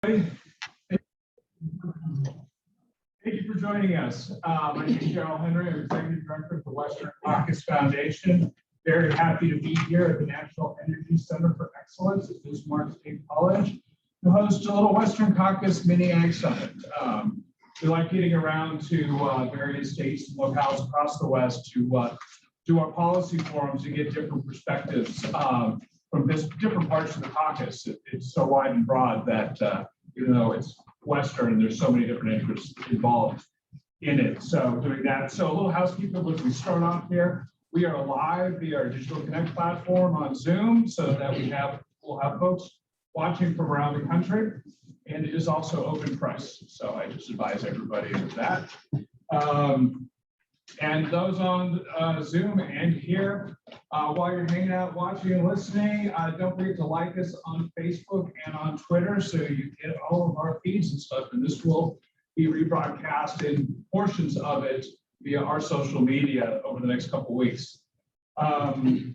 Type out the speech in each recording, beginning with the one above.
Thank you for joining us. My name is Gerald Henry. I'm Executive Director of the Western Caucus Foundation. Very happy to be here at the National Energy Center for Excellence at Bismarck State College to host a little Western Caucus mini ag summit. We like getting around to various states and locales across the West to do our policy forums and get different perspectives from different parts of the caucus. It's so wide and broad that even though it's Western, there's so many different interests involved in it. So doing that. So a little housekeeping as we start off here. We are live via our Digital Connect platform on Zoom, so that we'll have folks watching from around the country. And it is also open press. So I just advise everybody of that. And those on Zoom and here, while you're hanging out, watching and listening, don't forget to like us on Facebook and on Twitter so you get all of our feeds and stuff. And this will be rebroadcast in portions of it via our social media over the next couple of weeks. We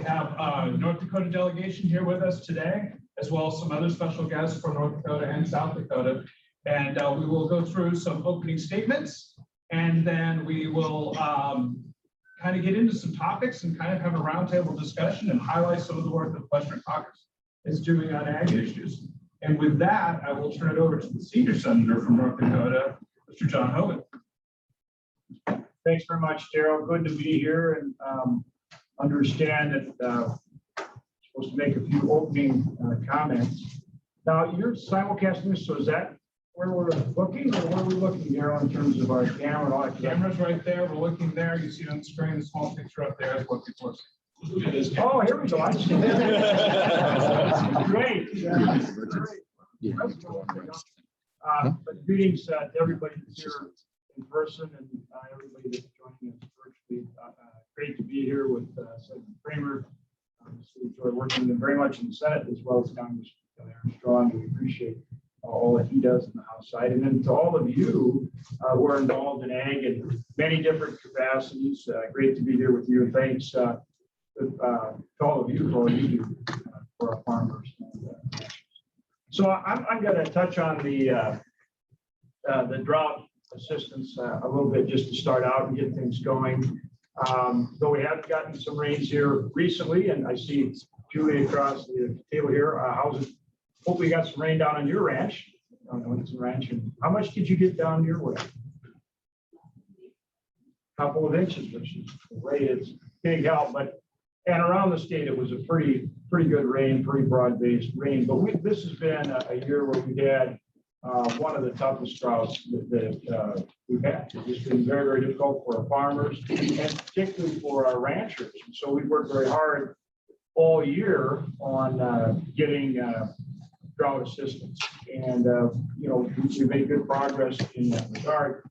have North Dakota Delegation here with us today, as well as some other special guests from North Dakota and South Dakota. And we will go through some opening statements. And then we will kind of get into some topics and kind of have a roundtable discussion and highlight some of the work that the Western Caucus is doing on ag issues. And with that, I will turn it over to the Senior Senator from North Dakota, Mr. John Hogan. Thanks very much, Daryl. Good to be here and understand that supposed to make a few opening comments. Now, you're simulcasting this, so is that where we're looking, or where are we looking, Daryl, in terms of our camera and all that? Camera's right there. We're looking there. You see on the screen, the small picture up there is what people are seeing. Oh, here we go. I see that. Great. But greetings to everybody that's here in person and everybody that's joining us virtually. Great to be here with Senator Kramer. We enjoy working with him very much in the Senate as well as Congress. Aaron Strong. We appreciate all that he does in the House side. And then to all of you who are involved in ag in many different capacities, great to be here with you. And thanks to all of you for all you do for our farmers. So I'm going to touch on the drought assistance a little bit just to start out and get things going. Though we have gotten some rains here recently, and I see Julie across the table here. How's it? Hopefully you got some rain down on your ranch. I don't know, it's a ranch. And how much did you get down your way? A couple of inches, which is great. It's big help, and around the state it was a pretty good rain, pretty broad-based rain. But this has been a year where we had one of the toughest droughts that we've had. It's been very, very difficult for our farmers and particularly for our ranchers. And so we worked very hard all year on getting drought assistance, and we made good progress in that regard.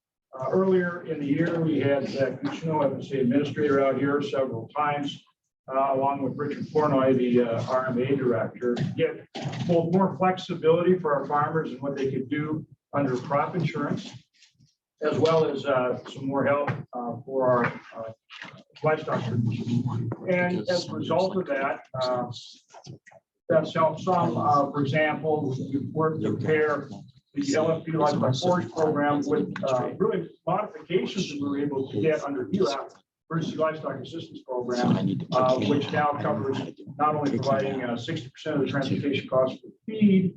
Earlier in the year, we had Kushino, FSA administrator, out here several times, along with Richard Pornoy, the RMA director, to get both more flexibility for our farmers and what they could do under crop insurance, as well as some more help for our livestock producers. And as a result of that, that's helped some. For example, we've worked to pair the LFP Livestock Forage program with really modifications that we were able to get under ELAP versus the Livestock Assistance Program, which now covers not only providing 60% of the transportation costs for feed,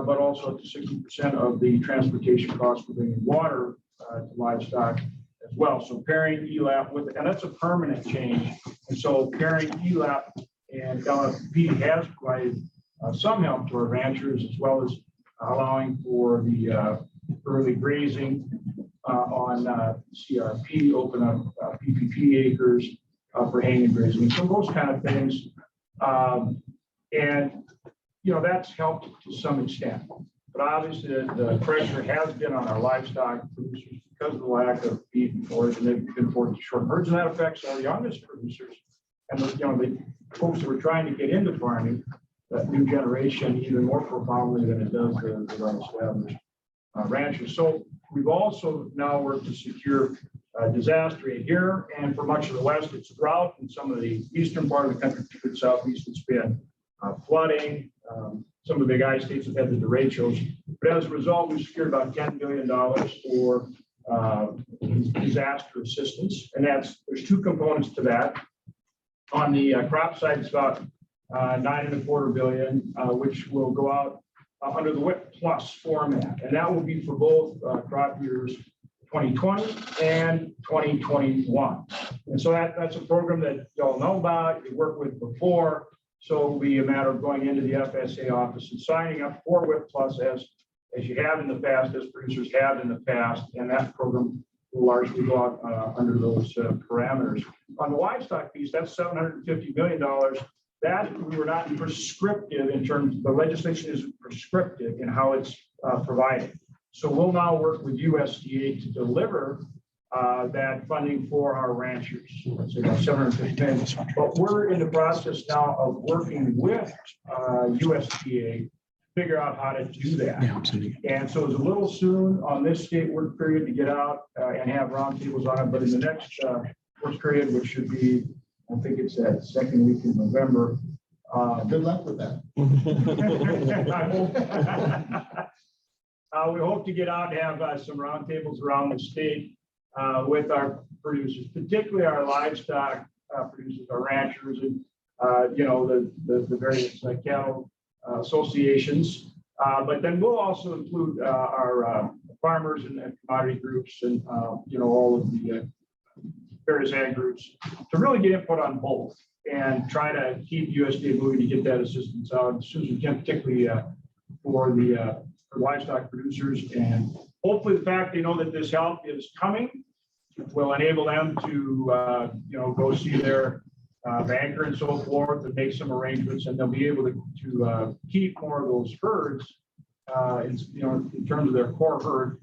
but also up to 60% of the transportation costs for bringing water to livestock as well. So pairing ELAP with, and that's a permanent change. And so pairing ELAP and LFP has provided some help to our ranchers, as well as allowing for the early grazing on CRP, open up PPP acres for hay and grazing, so those kind of things. And that's helped to some extent. But obviously the pressure has been on our livestock producers because of the lack of feed and forage, and they've been forced to short herds, and that affects our youngest producers. And the folks that were trying to get into farming, that new generation, even more profoundly than it does the well-established ranchers. So we've also now worked to secure disaster aid here, and for much of the West, it's drought. In some of the eastern part of the country, particularly southeast, it's been flooding, some of the big I states have had the derechos. But as a result, we secured about $10 billion for disaster assistance. And there's two components to that. On the crop side, it's about $9.25 billion, which will go out under the WIP Plus format. And that will be for both crop years 2020 and 2021. And so that's a program that y'all know about, you worked with before. So it will be a matter of going into the FSA office and signing up for WIP Plus as you have in the past, as producers have in the past, and that program will largely go out under those parameters. On the livestock piece, that's $750 million. That we were not prescriptive in terms, the legislation is prescriptive in how it's provided. So we'll now work with USDA to deliver that funding for our ranchers. Let's say about $750 million. But we're in the process now of working with USDA figure out how to do that. And so it's a little soon on this state work period to get out and have roundtables on it, but in the next work period, which should be, I think it's that second week in November. Good luck with that. We hope to get out and have some roundtables around the state with our producers, particularly our livestock producers, our ranchers, and the various cattle associations, but then we'll also include our farmers and commodity groups and all of the various ag groups to really get input on both and try to keep USDA moving to get that assistance out as soon as we can, particularly for livestock producers. And hopefully the fact they know that this help is coming will enable them to go see their banker and so forth and make some arrangements, and they'll be able to keep more of those herds in terms of their core herd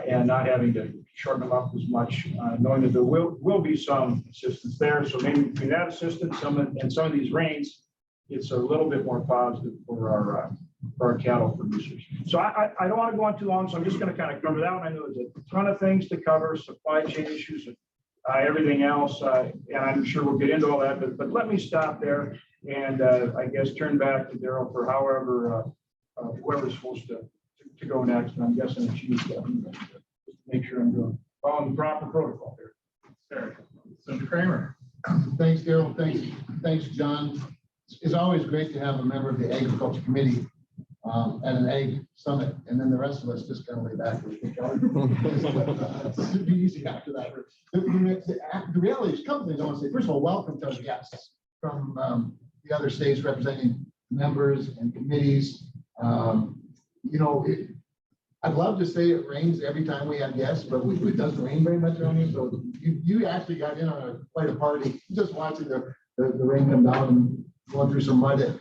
and not having to shorten them up as much, knowing that there will be some assistance there. So maybe between that assistance and some of these rains, it's a little bit more positive for our cattle producers. So I don't want to go on too long, so I'm just going to kind of cover that one. I know there's a ton of things to cover, supply chain issues, everything else, and I'm sure we'll get into all that, but let me stop there and I guess turn back to Daryl for whoever's supposed to go next. And I'm guessing it's you, just to make sure I'm following the proper protocol here. There. Senator Kramer. Thanks, Daryl. Thanks, John. It's always great to have a member of the Agriculture Committee at an ag summit, and then the rest of us just kind of lay back. It'd be easy after that. The reality is, a couple things I want to say. First of all, welcome to our guests from the other states representing members and committees. I'd love to say it rains every time we have guests, but it doesn't rain very much around here. So you actually got in on quite a party just watching the rain come down and going through some mud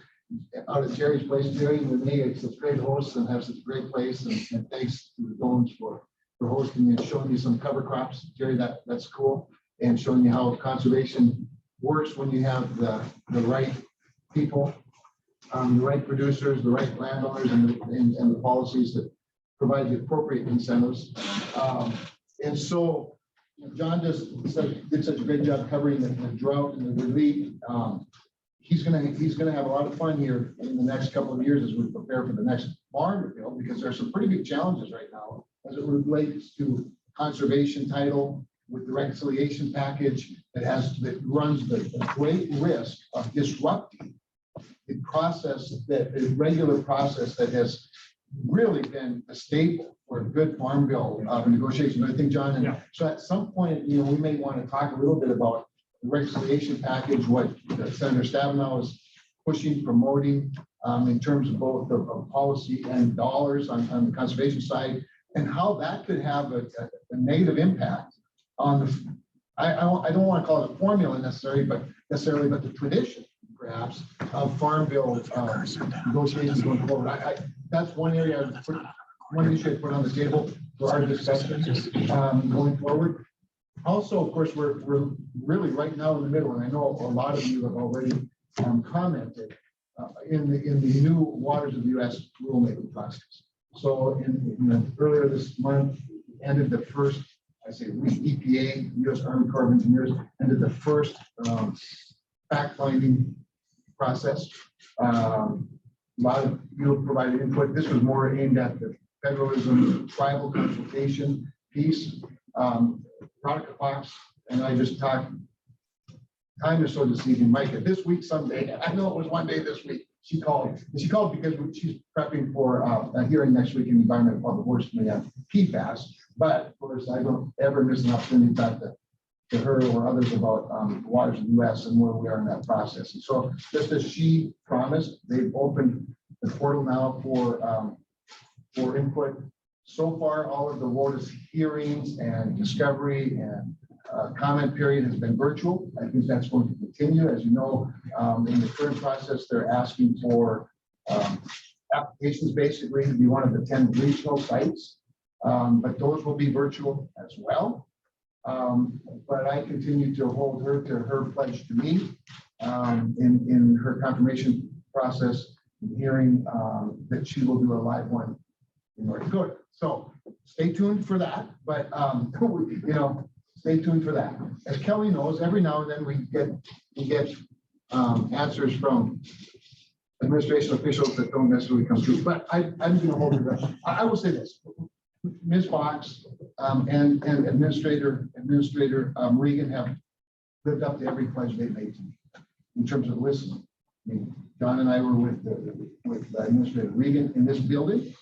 out at Jerry's place. Jerry and me, it's such great hosts and have such a great place. And thanks to the Domes for hosting and showing you some cover crops. Jerry, that's cool. And showing you how conservation works when you have the right people, the right producers, the right landowners, and the policies that provide the appropriate incentives. And so John just did such a great job covering the drought and the relief. He's gonna have a lot of fun here in the next couple of years as we prepare for the next farm bill, because there's some pretty big challenges right now as it relates to conservation title with the reconciliation package that runs the great risk of disrupting the regular process that has really been a staple for a good farm bill negotiation. I think, John, so at some point, we may want to talk a little bit about the reconciliation package, what Senator Stabenow is pushing, promoting in terms of both the policy and dollars on the conservation side, and how that could have a negative impact on the, I don't want to call it a formula necessarily, but the tradition, perhaps, of farm bill negotiations going forward. That's one area, one issue I put on the table for our discussion going forward. Also, of course, we're really right now in the middle, and I know a lot of you have already commented in the new Waters of the U.S. rulemaking process. So earlier this month, ended the first, EPA, U.S. Army Corps of Engineers, ended the first fact-finding process. lot of you provided input. This was more aimed at the federalism, tribal consultation piece. Veronica Fox and I just talked. Time is so deceiving, Micah. This week, someday, I know it was one day this week. She called. And she called because she's prepping for a hearing next week in the Environment and Public Works Committee on PFAS. But of course, I don't ever miss an opportunity to talk to her or others about waters in the U.S. and where we are in that process. And so, just as she promised, they've opened the portal now for input. So far, all of the WOTUS hearings and discovery and comment period has been virtual. I think that's going to continue. As you know, in the current process, they're asking for applications basically to be one of the 10 regional sites, but those will be virtual as well. But I continue to hold her to her pledge to me in her confirmation process, hearing that she will do a live one in North Dakota. So stay tuned for that. But you know, stay tuned for that. As Kelly knows, every now and then we get answers from administration officials that don't necessarily come through. But I'm going to hold her. I will say this: Ms. Fox and Administrator Regan have lived up to every pledge they made to me in terms of listening. I mean, John and I were with Administrator Regan in this building.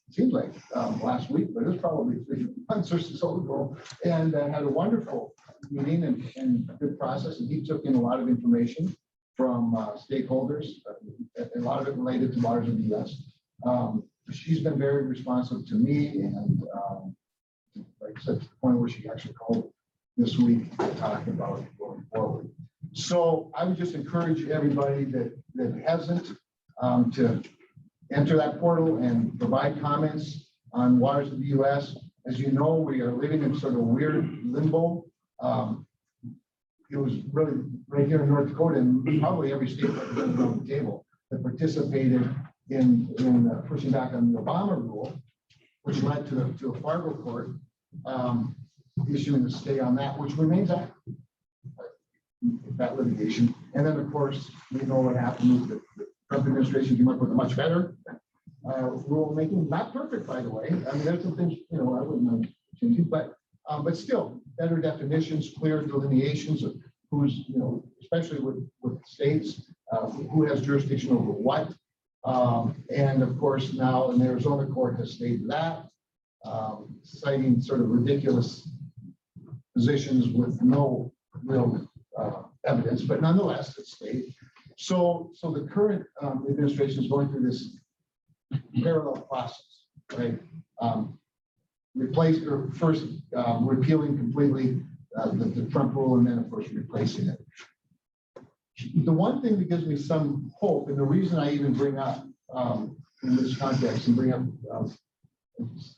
It seems like last week, but it was probably 3 months or so ago, and had a wonderful meeting and good process. And he took in a lot of information from stakeholders, a lot of it related to waters in the U.S. She's been very responsive to me, and like I said, to the point where she actually called this week to talk about going forward. So I would just encourage everybody that hasn't to enter that portal and provide comments on waters of the U.S. As you know, we are living in sort of weird limbo. It was really right here in North Dakota, and probably every state represented on the table that participated in pushing back on the Obama rule, which led to a Fargo court issuing a stay on that, which remains active, that litigation. And then, of course, we know what happened. The Trump administration came up with a much better rulemaking, not perfect, by the way. I mean, there's some things, you know, I wouldn't mind changing, but still better definitions, clear delineations of who's, you know, especially with states, who has jurisdiction over what. And of course, now an Arizona court has stated that, citing sort of ridiculous positions with no real evidence, but nonetheless, it's state. So the current administration is going through this parallel process, right? Repealing completely the Trump rule, and then of course replacing it. The one thing that gives me some hope, and the reason I even bring up in this context and bring up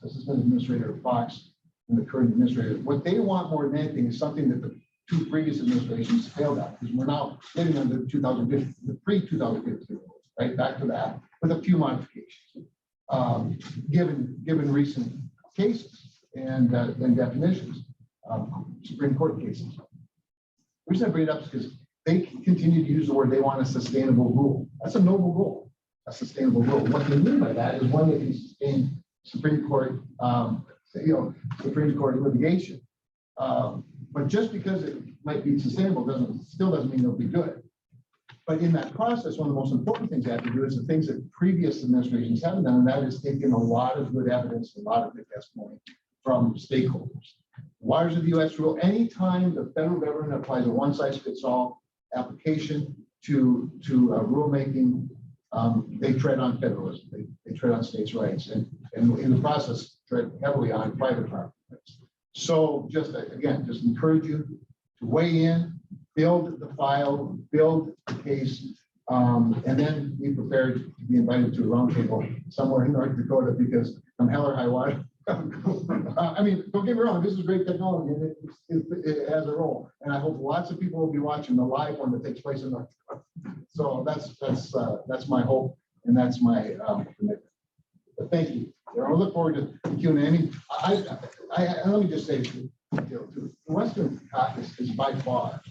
Assistant Administrator Fox and the current administrator, what they want more than anything is something that the 2 previous administrations failed at, because we're now living under 2015, the pre-2015 rules, right? Back to that with a few modifications, given recent cases and definitions, Supreme Court cases. The reason I bring it up is because they continue to use the word they want a sustainable rule. That's a noble goal, a sustainable rule. What they mean by that is one that can sustain Supreme Court, Supreme Court litigation. But just because it might be sustainable still doesn't mean it'll be good. But in that process, one of the most important things they have to do is the things that previous administrations haven't done, and that is taken a lot of good evidence, a lot of good testimony from stakeholders. Waters of the U.S. rule, anytime the federal government applies a one-size-fits-all application to rulemaking, they tread on federalism, they tread on states' rights, and in the process, tread heavily on private property rights. So just encourage you to weigh in, build the file, build the case, and then be prepared to be invited to a roundtable somewhere in North Dakota, because come hell or high water. I mean, don't get me wrong, this is great technology and it has a role. And I hope lots of people will be watching the live one that takes place in North Dakota. So that's my hope, and that's my commitment. But thank you. I look forward to Q&A. I mean, let me just say, the Western Caucus is by far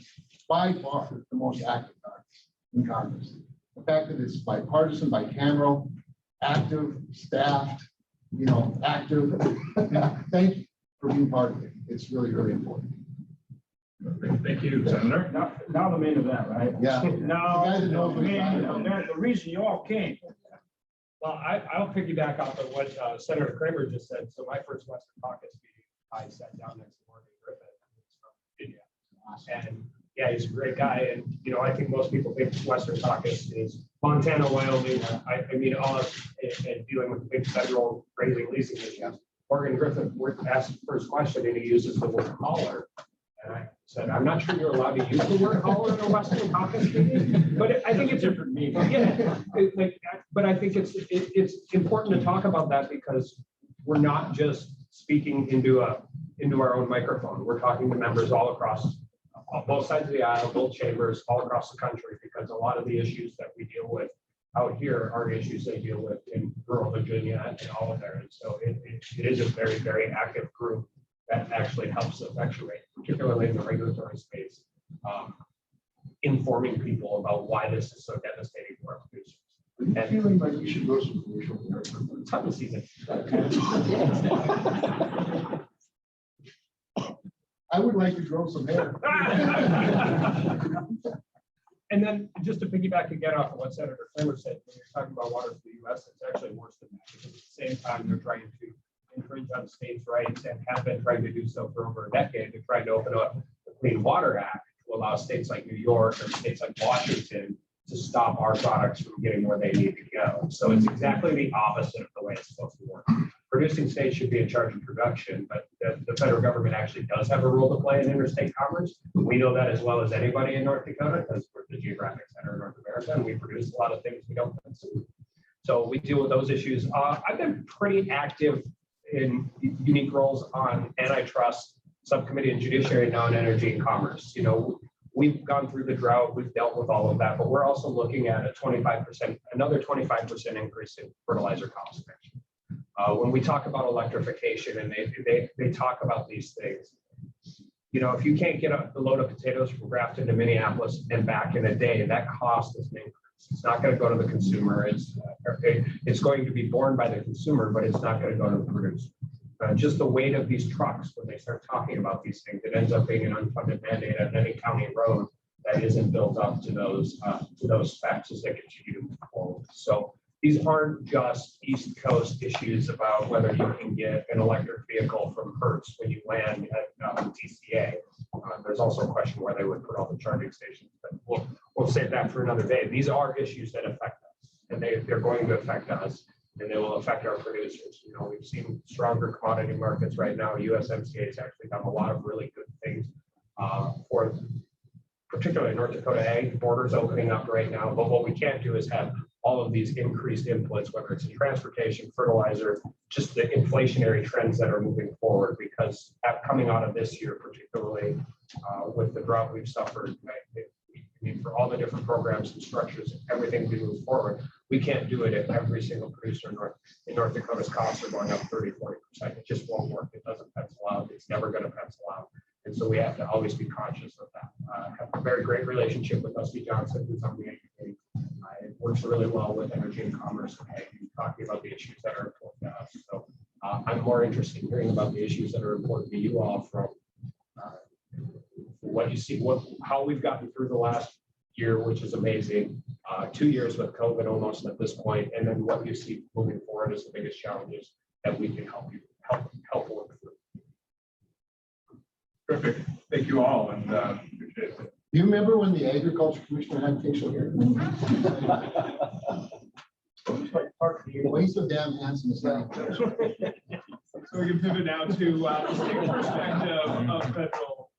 the most active caucus in Congress. The fact that it's bipartisan, bicameral, active, staffed, active. Thank you for being part of it. It's really, really important. Thank you, Senator. Now the main event, right? Yeah. Now, The guy that knows the what he's main talking about. event, the reason you all came. Well, I'll piggyback off of what Senator Kramer just said. So my first Western Caucus meeting, I sat down next to Morgan Griffith, who's from Virginia. And yeah, he's a great guy. And, I think most people think Western Caucus is Montana, Wyoming. I mean, all of and dealing with big federal grazing leasing issues. Morgan Griffith asked the first question and he uses the word hauler. And I said, I'm not sure you're allowed to use the word hauler in a Western Caucus meeting, but I think it's a different meaning. Yeah, but I think it's important to talk about that because we're not just speaking into our own microphone. We're talking to members all across both sides of the aisle, both chambers, all across the country, because a lot of the issues that we deal with out here are issues they deal with in rural Virginia and all of there. And so it is a very, very active group that actually helps effectuate, particularly in the regulatory space, informing people about why this is so devastating for our producers. Are you feeling like we should go some commercial there? It's hunting season. I would like to grow some hair. And then just to piggyback again off of what Senator Kramer said, when you're talking about water for the U.S., it's actually worse than that because at the same time they're trying to infringe on states' rights and have been trying to do so for over a decade. They're trying to open up the Clean Water Act to allow states like New York or states like Washington to stop our products from getting where they need to go. So it's exactly the opposite of the way it's supposed to work. Producing states should be in charge of production, but the federal government actually does have a role to play in interstate commerce. We know that as well as anybody in North Dakota because we're the geographic center of North America and we produce a lot of things we don't consume. So we deal with those issues. I've been pretty active in unique roles on antitrust, subcommittee, and judiciary, non-energy and commerce. We've gone through the drought, we've dealt with all of that, but we're also looking at a 25%, another 25% increase in fertilizer costs next year. When we talk about electrification and they talk about these things, if you can't get a load of potatoes from Grafton to Minneapolis and back in a day, that cost is an increase. It's not going to go to the consumer. It's going to be borne by the consumer, but it's not going to go to the producer. Just the weight of these trucks, when they start talking about these things, it ends up being an unfunded mandate on any county road that isn't built up to those specs as they continue to move forward. So these aren't just East Coast issues about whether you can get an electric vehicle from Hertz when you land at TCA. There's also a question where they would put all the charging stations, but we'll save that for another day. These are issues that affect us, and they're going to affect us, and they will affect our producers. We've seen stronger commodity markets right now. USMCA has actually done a lot of really good things for particularly North Dakota ag. Borders opening up right now, but what we can't do is have all of these increased inputs, whether it's in transportation, fertilizer, just the inflationary trends that are moving forward, because coming out of this year, particularly with the drought we've suffered, for all the different programs and structures, everything we move forward, we can't do it if every single producer in North Dakota's costs are going up 30, 40%. It just won't work. It doesn't pencil out. It's never going to pencil out. And so we have to always be conscious of that. I have a very great relationship with Usda Johnson, who's on the AEP. It works really well with energy and commerce and talking about the issues that are important to us. So I'm more interested in hearing about the issues that are important to you all from what you see, how we've gotten through the last year, which is amazing. 2 years with COVID almost at this point, and then what you see moving forward as the biggest challenges that we can help work through. Terrific. Thank you all. And appreciate it. Do you remember when the agriculture commissioner had facial hair? Well, he's so damn handsome. So we can pivot now to the state perspective of federal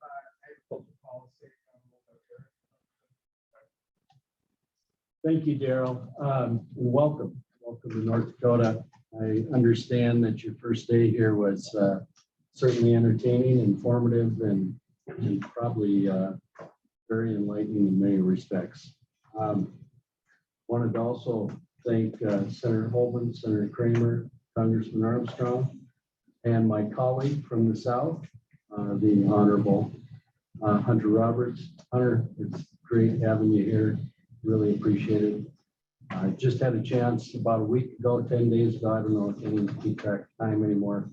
agriculture policy. Thank you, Daryl. Welcome to North Dakota. I understand that your first day here was certainly entertaining, informative, and probably very enlightening in many respects. Wanted to also thank Senator Holman, Senator Kramer, Congressman Armstrong, and my colleague from the South, the Honorable Hunter Roberts. Hunter, it's great having you here. Really appreciate it. I just had a chance about a week ago, 10 days ago, I don't know if any keep track of time anymore.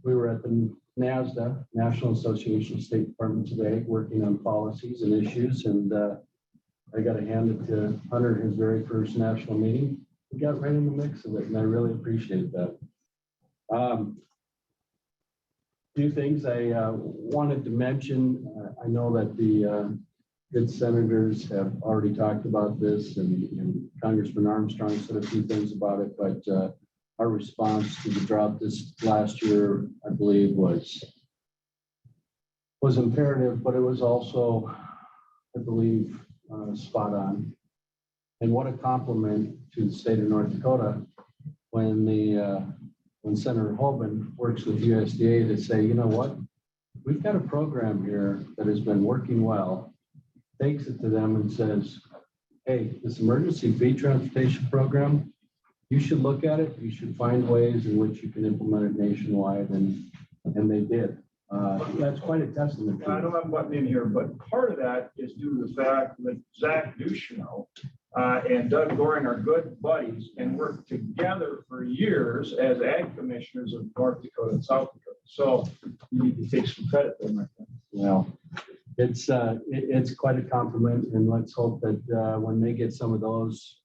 We were at the NASDA, National Association of State Departments today, working on policies and issues, and I got to hand it to Hunter, his very first national meeting. We got right in the mix of it, and I really appreciate that. Few things I wanted to mention. I know that the good senators have already talked about this, and Congressman Armstrong said a few things about it, but our response to the drought this last year, I believe, was imperative, but it was also, I believe, spot on. And what a compliment to the state of North Dakota when Senator Hoban works with USDA to say, you know what, we've got a program here that has been working well, takes it to them and says, hey, this emergency feed transportation program, you should look at it. You should find ways in which you can implement it nationwide, and they did. That's quite a testament. I know I'm butting in here, but part of that is due to the fact that Zach Ducheneau and Doug Goring are good buddies and worked together for years as ag commissioners of North Dakota and South Dakota. So you need to take some credit there, my friend. Well, it's quite a compliment, and let's hope that when they get some of those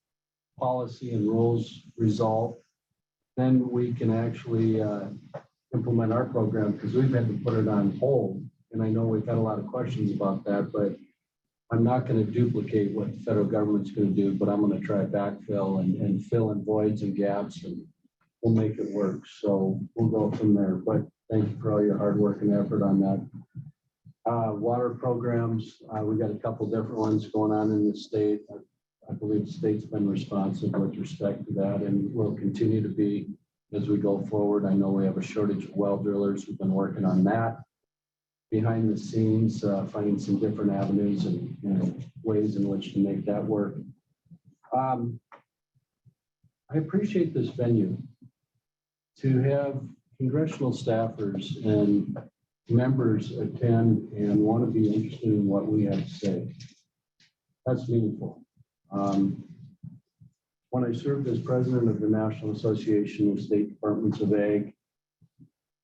policy and rules resolved, then we can actually implement our program, because we've had to put it on hold. And I know we've had a lot of questions about that, but I'm not going to duplicate what the federal government's going to do, but I'm going to try backfill and fill in voids and gaps, and we'll make it work. So we'll go from there. But thank you for all your hard work and effort on that. Water programs, we got a couple different ones going on in the state. I believe the state's been responsive with respect to that, and will continue to be as we go forward. I know we have a shortage of well drillers. We've been working on that behind the scenes, finding some different avenues and ways in which to make that work. I appreciate this venue to have congressional staffers and members attend and want to be interested in what we have to say. That's meaningful. When I served as president of the National Association of State Departments of Ag,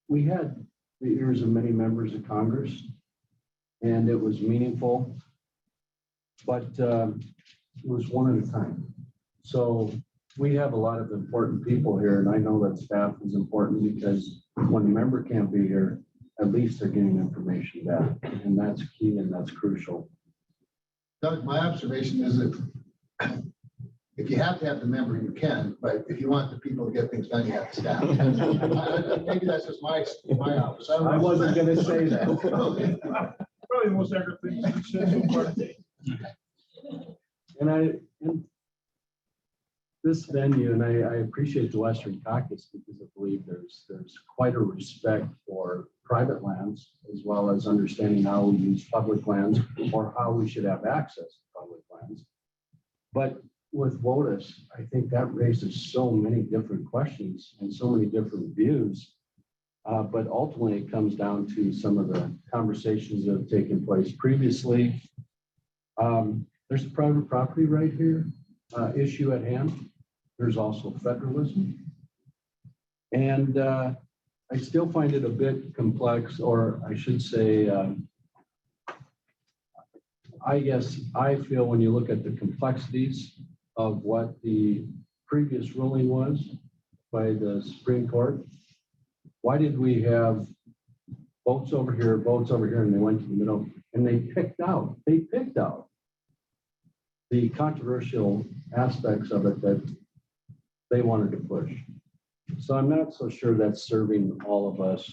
we had the ears of many members of Congress, and it was meaningful, but it was one at a time. So we have a lot of important people here, and I know that staff is important, because when a member can't be here, at least they're getting information back, and that's key and that's crucial. Doug, my observation is that if you have to have the member, you can, but if you want the people to get things done, you have to staff. Maybe that's just my office. I wasn't going to say that. Probably the most accurate thing you said so far today. And this venue, and I appreciate the Western Caucus, because I believe there's quite a respect for private lands, as well as understanding how we use public lands, or how we should have access to public lands. But with WOTUS, I think that raises so many different questions and so many different views. But ultimately, it comes down to some of the conversations that have taken place previously. There's a private property right here issue at hand. There's also federalism. And I still find it a bit complex, or I should say, I guess I feel when you look at the complexities of what the previous ruling was by the Supreme Court, why did we have votes over here, and they went to the middle, and they picked out the controversial aspects of it that they wanted to push. So I'm not so sure that's serving all of us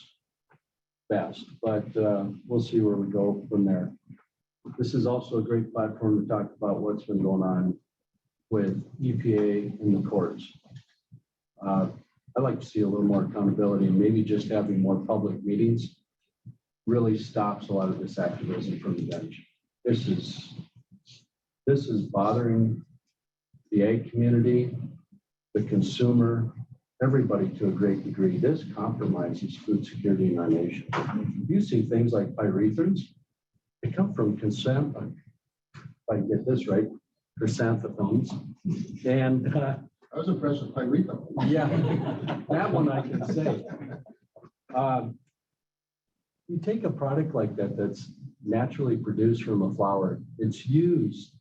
best, but we'll see where we go from there. This is also a great platform to talk about what's been going on with EPA in the courts. I'd like to see a little more accountability, and maybe just having more public meetings really stops a lot of this activism from the bench. This is bothering the ag community, the consumer, everybody to a great degree. This compromises food security in our nation. You see things like pyrethrins, they come from consent, if I can get this right, chrysanthemums. And I was impressed with Pyrethrum. yeah, that one I can say. You take a product like that that's naturally produced from a flower, it's used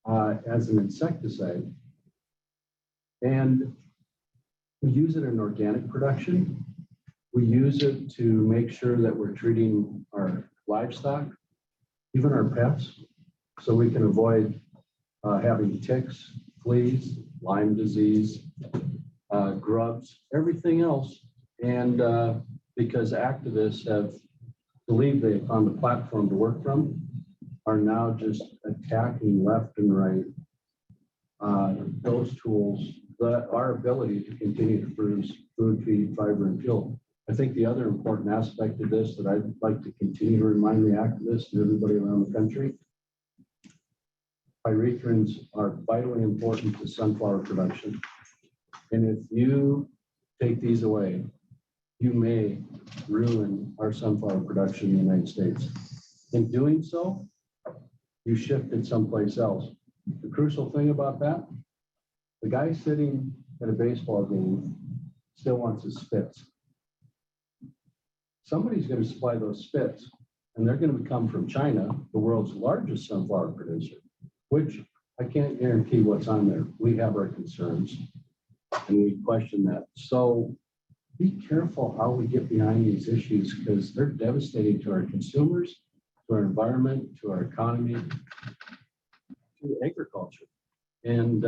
as an insecticide. And we use it in organic production. We use it to make sure that we're treating our livestock, even our pets, so we can avoid having ticks, fleas, Lyme disease, grubs, everything else. And because activists have believed they found a platform to work from, are now just attacking left and right those tools, our ability to continue to produce food, feed, fiber, and fuel. I think the other important aspect of this that I'd like to continue to remind the activists and everybody around the country, pyrethrins are vitally important to sunflower production. And if you take these away, you may ruin our sunflower production in the United States. In doing so, you shift it someplace else. The crucial thing about that, the guy sitting at a baseball game still wants his spits. Somebody's going to supply those spits, and they're going to come from China, the world's largest sunflower producer, which I can't guarantee what's on there. We have our concerns, and we question that. So be careful how we get behind these issues, because they're devastating to our consumers, to our environment, to our economy, to agriculture. And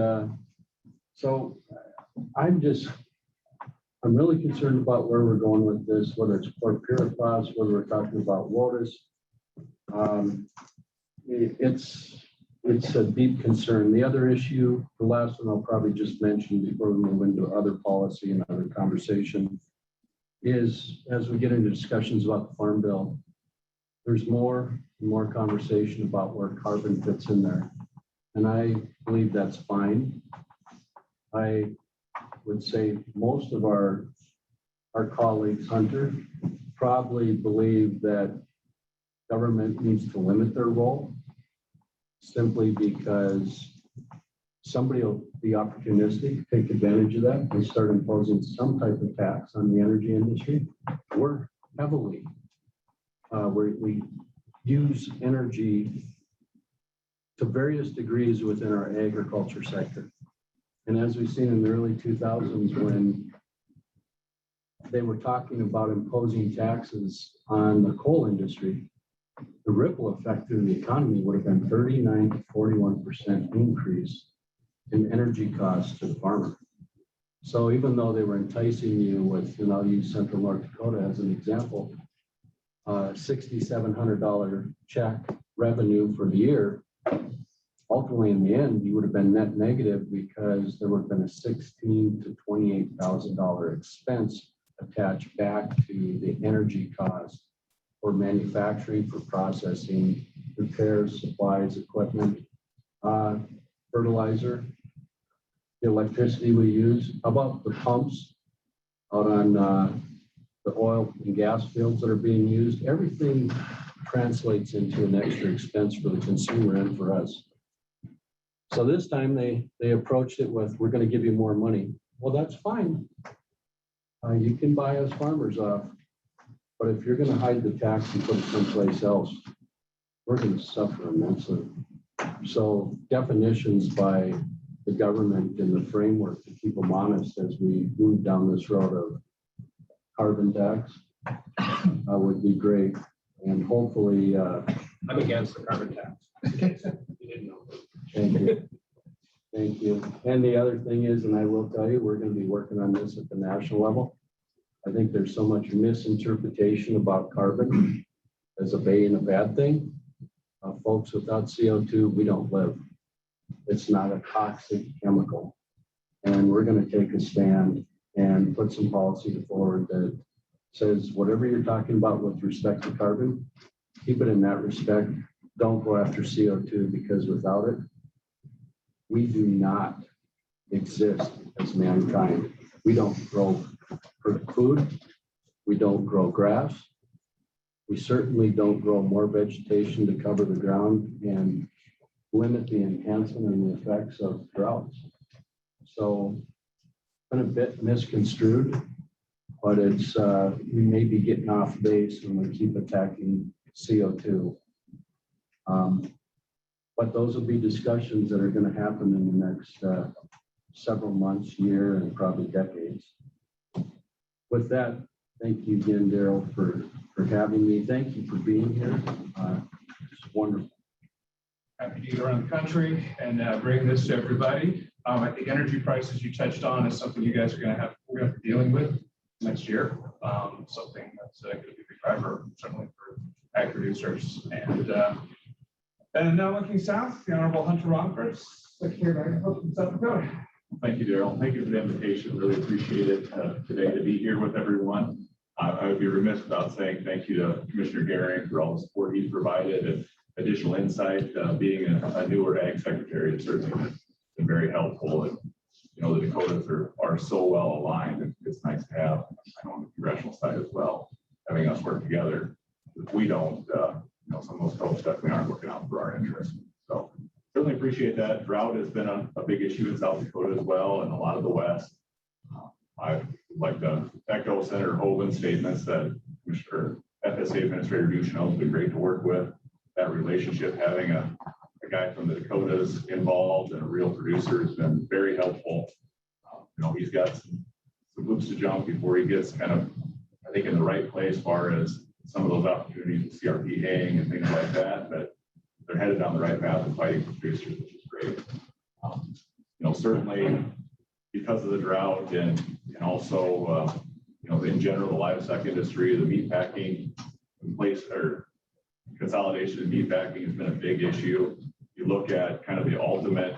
so I'm really concerned about where we're going with this, whether it's chlorpyrifos, whether we're talking about WOTUS. It's a deep concern. The other issue, the last one I'll probably just mention before we move into other policy and other conversation, is as we get into discussions about the Farm Bill, there's more and more conversation about where carbon fits in there. And I believe that's fine. I would say most of our colleagues, Hunter, probably believe that government needs to limit their role simply because somebody will be opportunistic, take advantage of that, and start imposing some type of tax on the energy industry. We're heavily, we use energy to various degrees within our agriculture sector. And as we've seen in the early 2000s, when they were talking about imposing taxes on the coal industry, the ripple effect through the economy would have been 39 to 41% increase in energy costs to the farmer. So even though they were enticing you with, and I'll use Central North Dakota as an example, $6,700 check revenue for the year, ultimately in the end, you would have been net negative because there would have been a $16,000 to $28,000 expense attached back to the energy cost for manufacturing, for processing, repairs, supplies, equipment, fertilizer, the electricity we use. How about the pumps out on the oil and gas fields that are being used? Everything translates into an extra expense for the consumer and for us. So this time they approached it with, we're going to give you more money. Well, that's fine. You can buy us farmers off. But if you're going to hide the tax and put it someplace else, we're going to suffer immensely. So definitions by the government and the framework to keep them honest as we move down this road of carbon tax would be great. And hopefully, I'm against the carbon tax. You didn't know. thank you. Thank you. And the other thing is, and I will tell you, we're going to be working on this at the national level. I think there's so much misinterpretation about carbon as being a bad thing. Folks, without CO2, we don't live. It's not a toxic chemical. And we're going to take a stand and put some policy forward that says whatever you're talking about with respect to carbon, keep it in that respect. Don't go after CO2, because without it, we do not exist as mankind. We don't grow food. We don't grow grass. We certainly don't grow more vegetation to cover the ground. And limit the enhancement and the effects of droughts. So been a bit misconstrued, but it's we may be getting off base when we keep attacking CO2. But those will be discussions that are going to happen in the next several months, year, and probably decades. With that, thank you again, Daryl, for having me. Thank you for being here. It's wonderful. Happy to go around the country and bring this to everybody. I think energy prices you touched on is something you guys are going to have, we're going to be dealing with next year. Something that's going to be a big driver, certainly for ag producers. And now looking south, the Honorable Hunter Ronkers, Secretary of Agriculture in South Dakota. Thank you, Daryl. Thank you for the invitation. Really appreciate it today to be here with everyone. I would be remiss without saying thank you to Commissioner Garing for all the support he's provided and additional insight. Being a newer ag secretary, it's certainly been very helpful. And you know, the Dakotas are so well aligned. And it's nice to have, I know, on the congressional side as well, having us work together. If we don't, you know, some of those folks definitely aren't looking out for our interests. So certainly appreciate that. Drought has been a big issue in South Dakota as well, and a lot of the West. I would like to echo Senator Hogan's statements that Commissioner FSA Administrator Ducheneau has been great to work with. That relationship, having a guy from the Dakotas involved and a real producer has been very helpful. You know, he's got some hoops to jump before he gets kind of, I think, in the right place as far as some of those opportunities with CRP haying and things like that, but they're headed down the right path of fighting for producers, which is great. You know, certainly because of the drought and also, you know, in general, the livestock industry, the meat packing place or consolidation of meat packing has been a big issue. You look at kind of the ultimate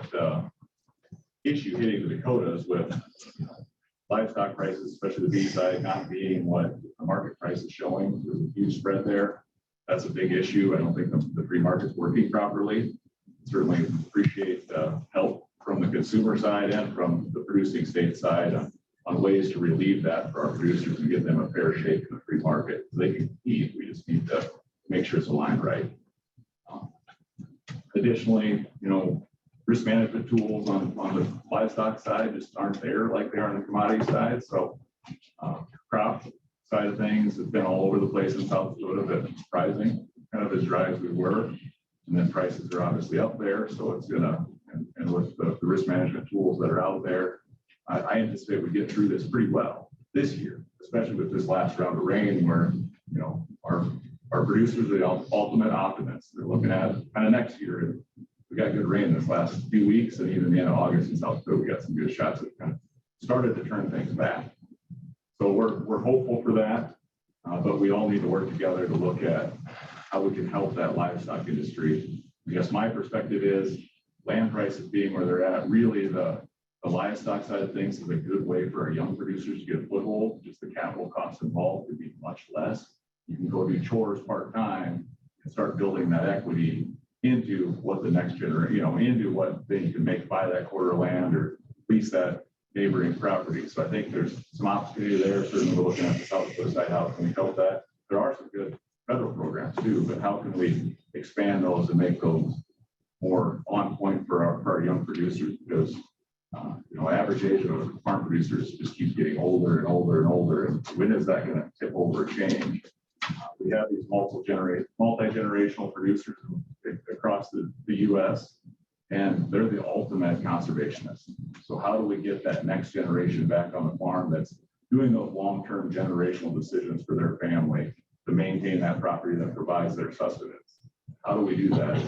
issue hitting the Dakotas with livestock prices, especially the beef side, not being what the market price is showing. There's a huge spread there. That's a big issue. I don't think the free market's working properly. Certainly appreciate help from the consumer side and from the producing state side on ways to relieve that for our producers and give them a fair shake in the free market. So they can compete. We just need to make sure it's aligned right. Additionally, you know, risk management tools on the livestock side just aren't there like they are on the commodity side. So crop side of things has been all over the place in South Dakota, but surprising, kind of as dry as we were. And then prices are obviously up there. So it's gonna, and with the risk management tools that are out there, I anticipate we get through this pretty well this year, especially with this last round of rain where, you know, our producers are the ultimate optimists. They're looking at kind of next year. We got good rain this last few weeks, and even the end of August in South Dakota, we got some good shots that kind of started to turn things back. So we're hopeful for that, but we all need to work together to look at how we can help that livestock industry. I guess my perspective is land prices being where they're at, really the livestock side of things is a good way for our young producers to get a foothold. Just the capital costs involved would be much less. You can go do chores part-time and start building that equity into what the next generation, you know, into what then you can make, buy that quarter of land or lease that neighboring property. So I think there's some opportunity there. Certainly we're looking at the South Dakota side. How can we help that? There are some good federal programs too, but how can we expand those and make those more on point for our young producers? Because you know, average age of farm producers just keeps getting older and older and older. And when is that going to tip over or change? We have these multi-generational producers across the U.S., and they're the ultimate conservationists. So how do we get that next generation back on the farm that's doing those long-term generational decisions for their family to maintain that property that provides their sustenance? How do we do that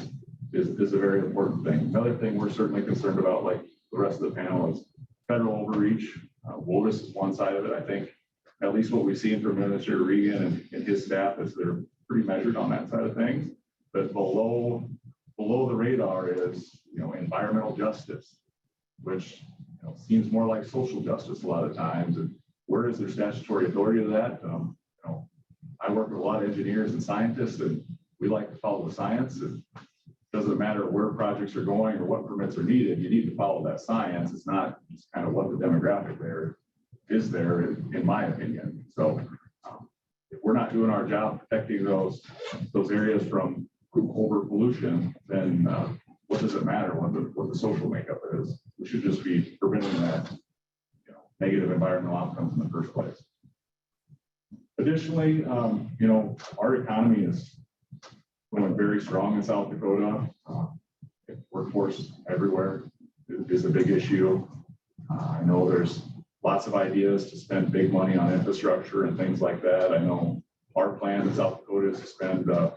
is a very important thing. Another thing we're certainly concerned about, like the rest of the panel, is federal overreach. WOTUS is one side of it. I think at least what we've seen from Minister Regan and his staff is they're pretty measured on that side of things. But below the radar is, you know, environmental justice, which, you know, seems more like social justice a lot of times. And where is their statutory authority to that? You know, I work with a lot of engineers and scientists, and we like to follow the science. It doesn't matter where projects are going or what permits are needed. You need to follow that science. It's not just kind of what the demographic there is there, in my opinion. So if we're not doing our job protecting those areas from over pollution, then what does it matter what the social makeup is? We should just be preventing that, negative environmental outcomes in the first place. Additionally, our economy is going very strong in South Dakota. Workforce everywhere is a big issue. I know there's lots of ideas to spend big money on infrastructure and things like that. I know our plan in South Dakota is to spend the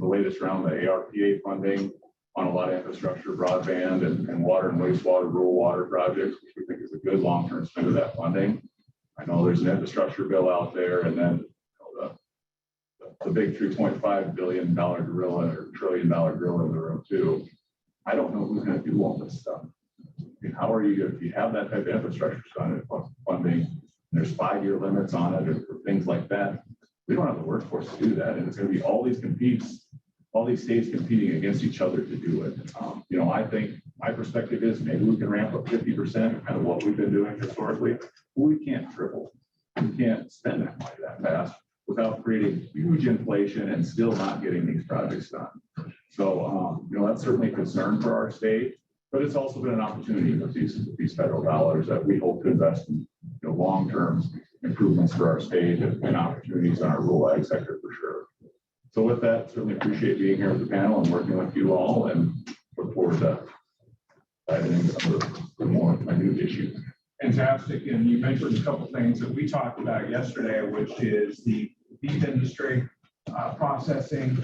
latest round of the ARPA funding on a lot of infrastructure, broadband and water and wastewater, rural water projects, which we think is a good long-term spend of that funding. I know there's an infrastructure bill out there, and then the big $3.5 billion gorilla or $1 trillion gorilla in the room too. I don't know who's going to do all this stuff. How are you, if you have that type of infrastructure funding, there's 5-year limits on it or things like that. We don't have the workforce to do that. And it's going to be all these states competing against each other to do it. I think my perspective is maybe we can ramp up 50%, kind of what we've been doing historically. But we can't triple. We can't spend that money that fast without creating huge inflation and still not getting these projects done. So, that's certainly a concern for our state, but it's also been an opportunity with these federal dollars that we hope to invest in long-term improvements for our state and opportunities in our rural ag sector for sure. So with that, certainly appreciate being here with the panel and working with you all, and look forward to diving into some of the more minute issues. Fantastic. And you mentioned a couple things that we talked about yesterday, which is the beef industry, processing,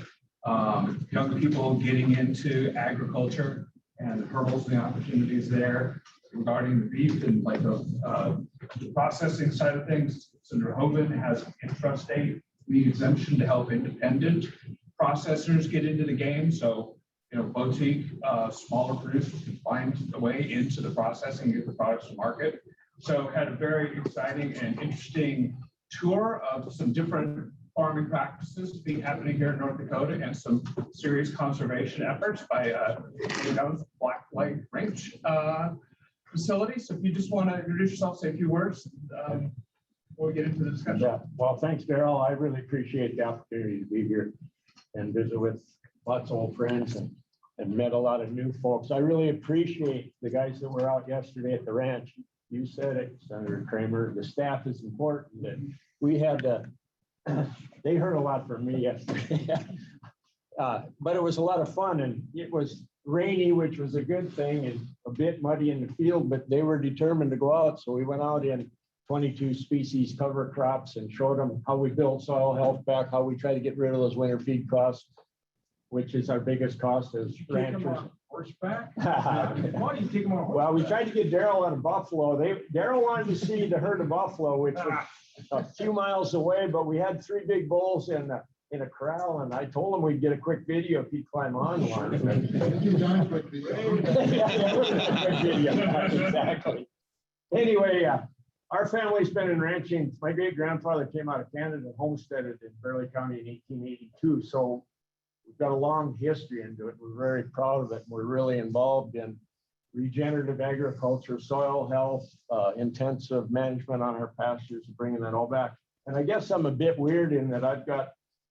young people getting into agriculture and the hurdles and the opportunities there regarding the beef and like the processing side of things. Senator Hogan has an intrastate meat exemption to help independent processors get into the game. So, boutique, smaller producers can find a way into the processing, get the products to market. So had a very exciting and interesting tour of some different farming practices happening here in North Dakota and some serious conservation efforts by Black Flag Ranch facility. So if you just want to introduce yourself, say a few words before we get into the discussion. Yeah. Well, thanks, Daryl. I really appreciate the opportunity to be here and visit with lots of old friends and met a lot of new folks. I really appreciate the guys that were out yesterday at the ranch. You said it, Senator Kramer, the staff is important. And we had they heard a lot from me yesterday, but it was a lot of fun, and it was rainy, which was a good thing, and a bit muddy in the field, but they were determined to go out. So we went out in 22 species cover crops and showed them how we build soil health back, how we try to get rid of those winter feed costs, which is our biggest cost as ranchers. Horseback? Why do you take them on horseback? Well, we tried to get Daryl out of Buffalo. Daryl wanted to see the herd of buffalo, which was a few miles away, but we had 3 big bulls in a corral, and I told him we'd get a quick video if he'd climb on one. Exactly. Anyway, our family's been in ranching. My great grandfather came out of Canada and homesteaded in Burleigh County in 1882. So we've got a long history into it. We're very proud of it. We're really involved in regenerative agriculture, soil health, intensive management on our pastures, bringing that all back. And I guess I'm a bit weird in that I've got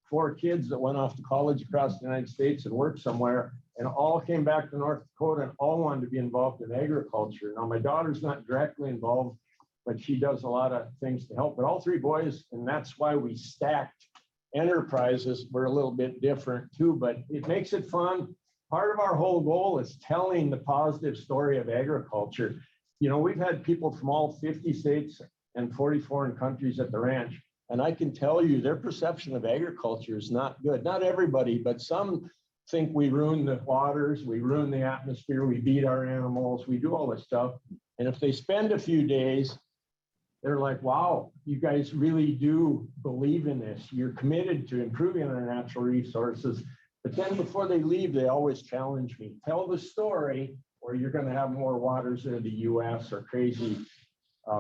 4 kids that went off to college across the United States and worked somewhere, and all came back to North Dakota and all wanted to be involved in agriculture. Now, my daughter's not directly involved, but she does a lot of things to help. But all 3 boys, and that's why we stacked enterprises. We're a little bit different too, but it makes it fun. Part of our whole goal is telling the positive story of agriculture. We've had people from all 50 states and 40 foreign countries at the ranch, and I can tell you their perception of agriculture is not good. Not everybody, but some think we ruin the waters, we ruin the atmosphere, we beat our animals, we do all this stuff. And if they spend a few days, they're like, wow, you guys really do believe in this. You're committed to improving our natural resources. But then before they leave, they always challenge me. Tell the story or you're going to have more waters in the US or crazy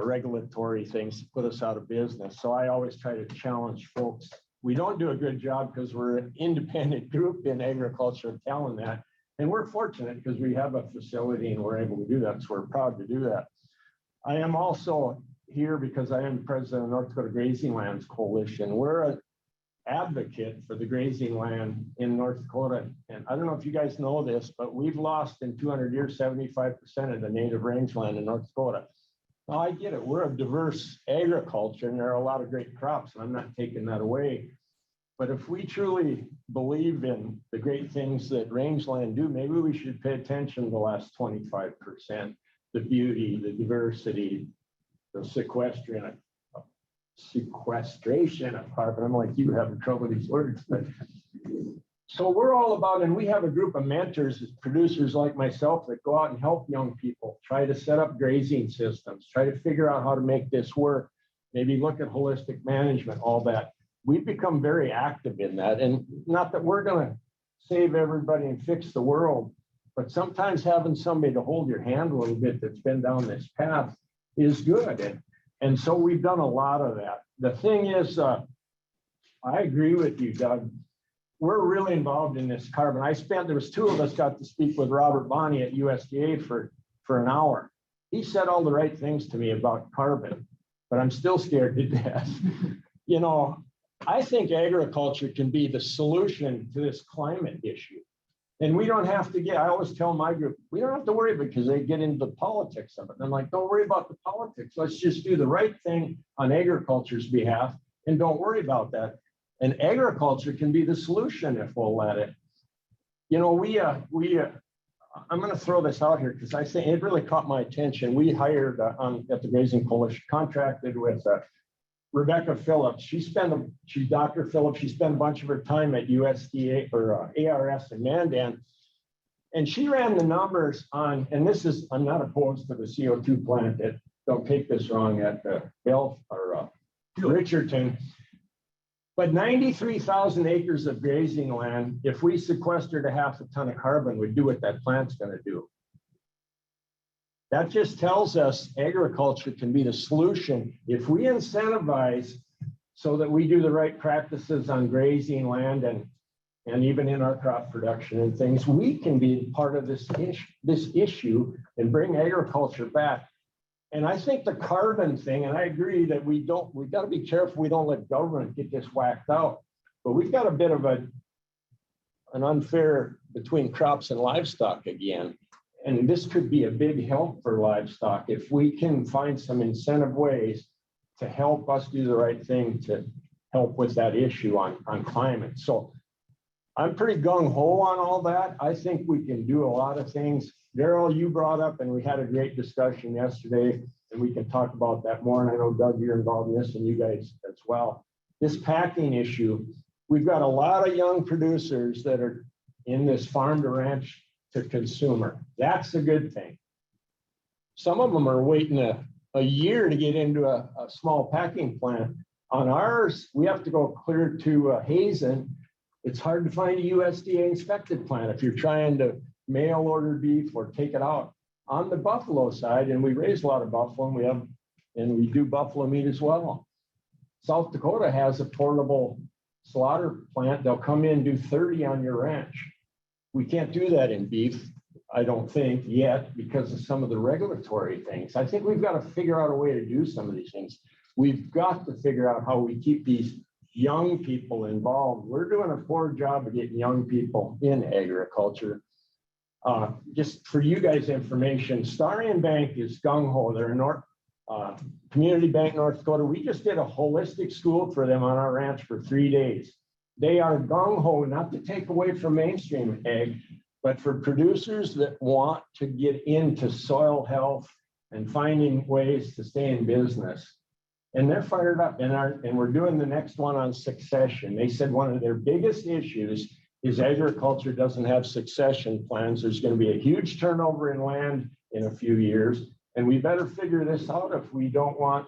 regulatory things to put us out of business. So I always try to challenge folks. We don't do a good job because we're an independent group in agriculture of telling that. And we're fortunate because we have a facility and we're able to do that. So we're proud to do that. I am also here because I am president of North Dakota Grazing Lands Coalition. We're a advocate for the grazing land in North Dakota. And I don't know if you guys know this, but we've lost in 200 years, 75% of the native rangeland in North Dakota. Now I get it. We're a diverse agriculture and there are a lot of great crops and I'm not taking that away. But if we truly believe in the great things that rangeland do, maybe we should pay attention to the last 25%, the beauty, the diversity, the sequestration of carbon. I'm like, you having trouble with these words. But so we're all about, and we have a group of mentors, producers like myself that go out and help young people try to set up grazing systems, try to figure out how to make this work, maybe look at holistic management, all that. We've become very active in that. And not that we're going to save everybody and fix the world, but sometimes having somebody to hold your hand a little bit that's been down this path is good. And so we've done a lot of that. The thing is, I agree with you, Doug. We're really involved in this carbon. There was two of us got to speak with Robert Bonney at USDA for an hour. He said all the right things to me about carbon, but I'm still scared to death. You know, I think agriculture can be the solution to this climate issue. And we don't have to I always tell my group, we don't have to worry because they get into the politics of it. And I'm like, don't worry about the politics. Let's just do the right thing on agriculture's behalf and don't worry about that. And agriculture can be the solution if we'll let it. You know, I'm going to throw this out here because I think it really caught my attention. We hired at the Grazing Coalition, contracted with Rebecca Phillips. She's Dr. Phillips. She spent a bunch of her time at USDA or ARS in Mandan. And she ran the numbers on, and I'm not opposed to the CO2 plant don't take this wrong at Bell or Richardson. But 93,000 acres of grazing land, if we sequestered a half a ton of carbon, would do what that plant's going to do. That just tells us agriculture can be the solution if we incentivize so that we do the right practices on grazing land and even in our crop production and things. We can be part of this issue and bring agriculture back. And I think the carbon thing, and I agree that we've got to be careful we don't let government get this whacked out. But we've got a bit of an unfair between crops and livestock again. And this could be a big help for livestock if we can find some incentive ways to help us do the right thing to help with that issue on climate. So I'm pretty gung-ho on all that. I think we can do a lot of things. Daryl, you brought up, and we had a great discussion yesterday, and we can talk about that more. And I know, Doug, you're involved in this, and you guys as well. This packing issue, we've got a lot of young producers that are in this farm to ranch to consumer. That's a good thing. Some of them are waiting a year to get into a small packing plant. On ours, we have to go clear to Hazen. It's hard to find a USDA inspected plant if you're trying to mail order beef or take it out. On the buffalo side, and we raise a lot of buffalo, and we do buffalo meat as well. South Dakota has a portable slaughter plant. They'll come in and do 30 on your ranch. We can't do that in beef, I don't think, yet, because of some of the regulatory things. I think we've got to figure out a way to do some of these things. We've got to figure out how we keep these young people involved. We're doing a poor job of getting young people in agriculture. Just for you guys' information, Starian Bank is gung-ho. They're a community bank, North Dakota. We just did a holistic school for them on our ranch for 3 days. They are gung-ho, not to take away from mainstream ag, but for producers that want to get into soil health and finding ways to stay in business. And they're fired up, and we're doing the next one on succession. They said one of their biggest issues is agriculture doesn't have succession plans. There's going to be a huge turnover in land in a few years, and we better figure this out if we don't want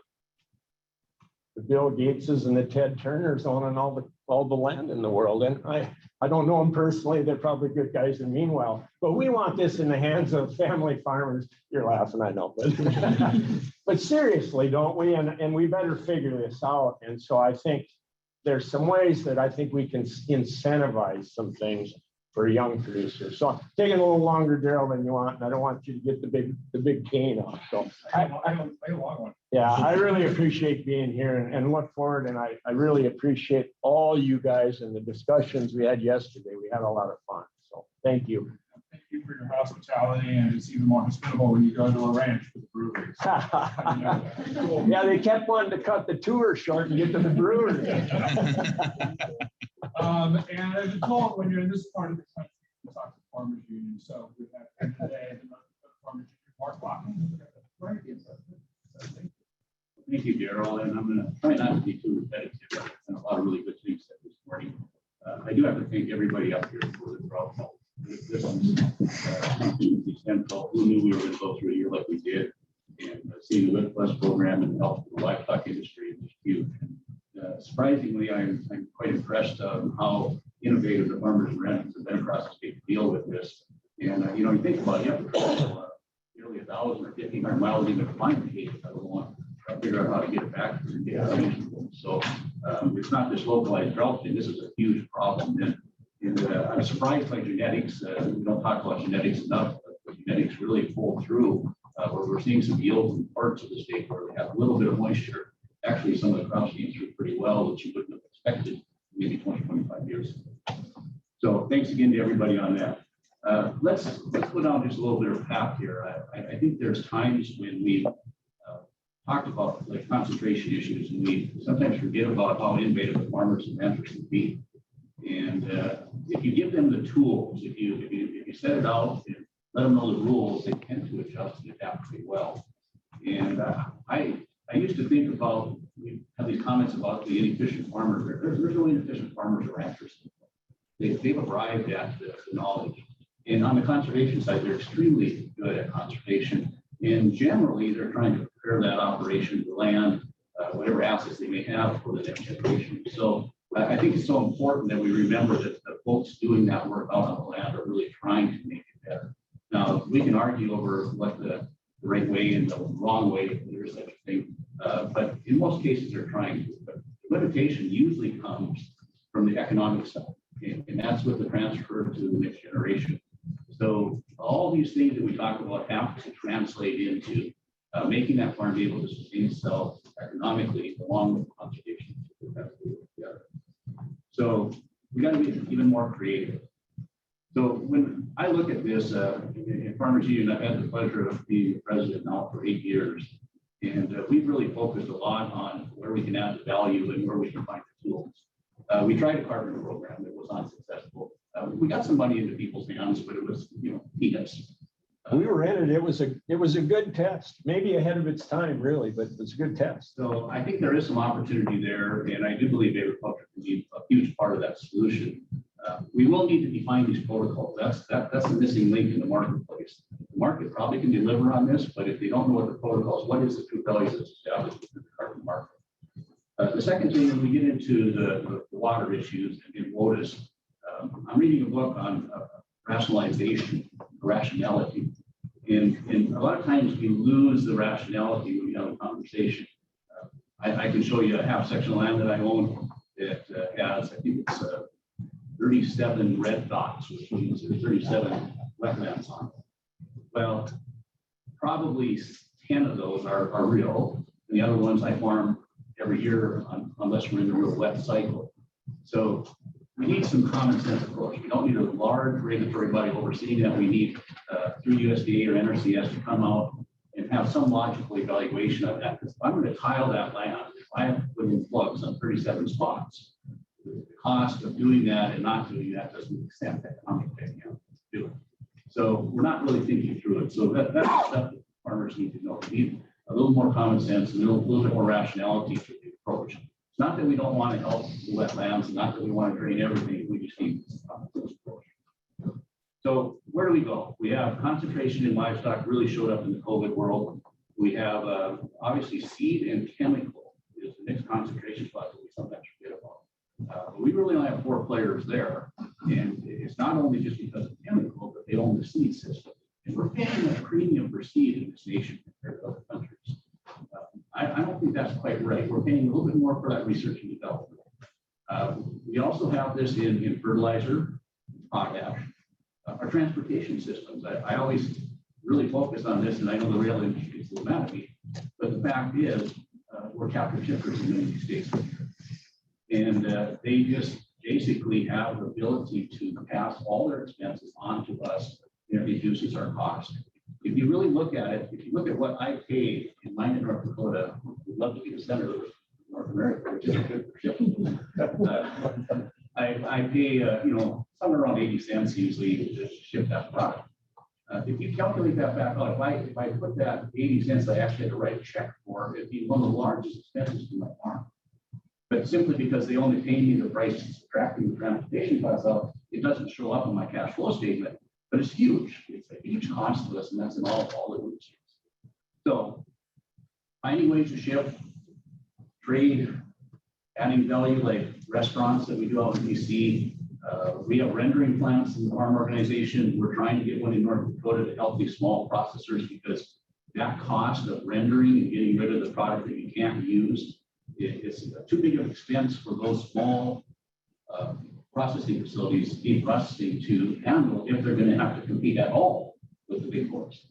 the Bill Gateses and the Ted Turners owning all the land in the world. And I don't know them personally. They're probably good guys and mean well, but we want this in the hands of family farmers. You're laughing, I know, but seriously, don't we? And we better figure this out. And so I think there's some ways that I think we can incentivize some things for a young producer. So taking a little longer, Daryl, than you want, and I don't want you to get the big cane off. So I don't want one. yeah, I really appreciate being here and look forward. And I really appreciate all you guys and the discussions we had yesterday. We had a lot of fun. So thank you. Thank you for your hospitality, and it's even more hospitable when you go to a ranch for the brewery. Yeah, they kept wanting to cut the tour short and get to the brewery. And as a told, when you're in this part of the country, you talk to farmers union. So we have today the farmers union Mark Watkins. Thank you, Daryl, and I'm going to try not to be too repetitive. And a lot of really good things said this morning. I do have to thank everybody up here for the drought help. This is something central. Who knew we were going to go through a year like we did? And seeing the WOTUS program and help the livestock industry is huge. Surprisingly, I'm quite impressed of how innovative the farmers and ranchers have been across the state to deal with this. And you think about it, you have to travel nearly 1,000 or 1,500 miles even to find the case. I don't want to figure out how to get it back to the So it's not just localized drought thing. This is a huge problem. And I'm surprised by genetics. We don't talk about genetics enough, but genetics really pull through where we're seeing some yields in parts of the state where we have a little bit of moisture. Actually, some of the crops came through pretty well, which you wouldn't have expected maybe 20, 25 years ago. So thanks again to everybody on that. Let's go down just a little bit of a path here. I think there's times when we talk about like concentration issues, and we sometimes forget about how innovative the farmers and ranchers can be. And if you give them the tools, if you set it out and let them know the rules, they tend to adjust and adapt pretty well. And I used to think about, we have these comments about the inefficient farmers. There's no inefficient farmers or ranchers. They've arrived at the knowledge. And on the conservation side, they're extremely good at conservation. And generally, they're trying to prepare that operation, the land, whatever assets they may have for the next generation. So I think it's so important that we remember that the folks doing that work out on the land are really trying to make it better. Now, we can argue over what the right way and the wrong way, if there is such a thing. But in most cases, they're trying to. But the limitation usually comes from the economic side. And that's with the transfer to the next generation. So all these things that we talk about have to translate into making that farm be able to sustain itself economically along with conservation. So we got to be even more creative. So when I look at this in Farmers Union, I've had the pleasure of being the president now for 8 years. And we've really focused a lot on where we can add the value and where we can find the tools. We tried a carbon program that was unsuccessful. We got some money into people's hands, but it was, peanuts. We were in it. It was a good test, maybe ahead of its time, really, but it was a good test. So I think there is some opportunity there, and I do believe agriculture can be a huge part of that solution. We will need to define these protocols. That's the missing link in the marketplace. The market probably can deliver on this, but if they don't know what the protocols, what is the true value that's established within the carbon market? The second thing, when we get into the water issues and WOTUS, I'm reading a book on rationalization, rationality. And a lot of times we lose the rationality when we have a conversation. I can show you a half section of land that I own that has, I think it's 37 red dots, which means there's 37 wetlands on it. Well, probably 10 of those are real. And the other ones I farm every year unless we're in the real wet cycle. So we need some common sense approach. We don't need a large regulatory body overseeing that. We need through USDA or NRCS to come out and have some logical evaluation of that. Because if I'm going to tile that land, if I have to put in plugs on 37 spots, the cost of doing that and not doing that doesn't make sense economically to do it. So we're not really thinking through it. So that's stuff that farmers need to know. We need a little more common sense and a little bit more rationality to the approach. It's not that we don't want to help the wetlands, not that we want to drain everything. We just need this approach. So where do we go? We have concentration in livestock really showed up in the COVID world. We have obviously seed and chemical is the next concentration spot that we sometimes forget about. But we really only have 4 players there. And it's not only just because of chemical, but they own the seed system. And we're paying a premium for seed in this nation compared to other countries. I don't think that's quite right. We're paying a little bit more for that research and development. We also have this in fertilizer. potash, our transportation systems. I always really focus on this, and I know the rail industry is a little mad at me, but the fact is, we're captive shippers in many states. And they just basically have the ability to pass all their expenses on to us, and it reduces our cost. If you really look at it, if you look at what I pay in mine in North Dakota, would love to be the center of North America, which is good for shipping. I pay, somewhere around 80 cents usually to ship that product. If you calculate that back out, if I put that 80 cents, I actually had to write a check for, it'd be one of the largest expenses to my farm. But simply because they only pay me the price subtracting the transportation costs out, it doesn't show up in my cash flow statement, but it's huge. It's a huge cost to us, and that's in all the industries. So finding ways to ship, trade, adding value like restaurants that we do out in DC. We have rendering plants in the farm organization. We're trying to get one in North Dakota to help these small processors, because that cost of rendering and getting rid of the product that you can't use, it's too big of an expense for those small processing facilities, beef processing, to handle if they're going to have to compete at all with the big boys.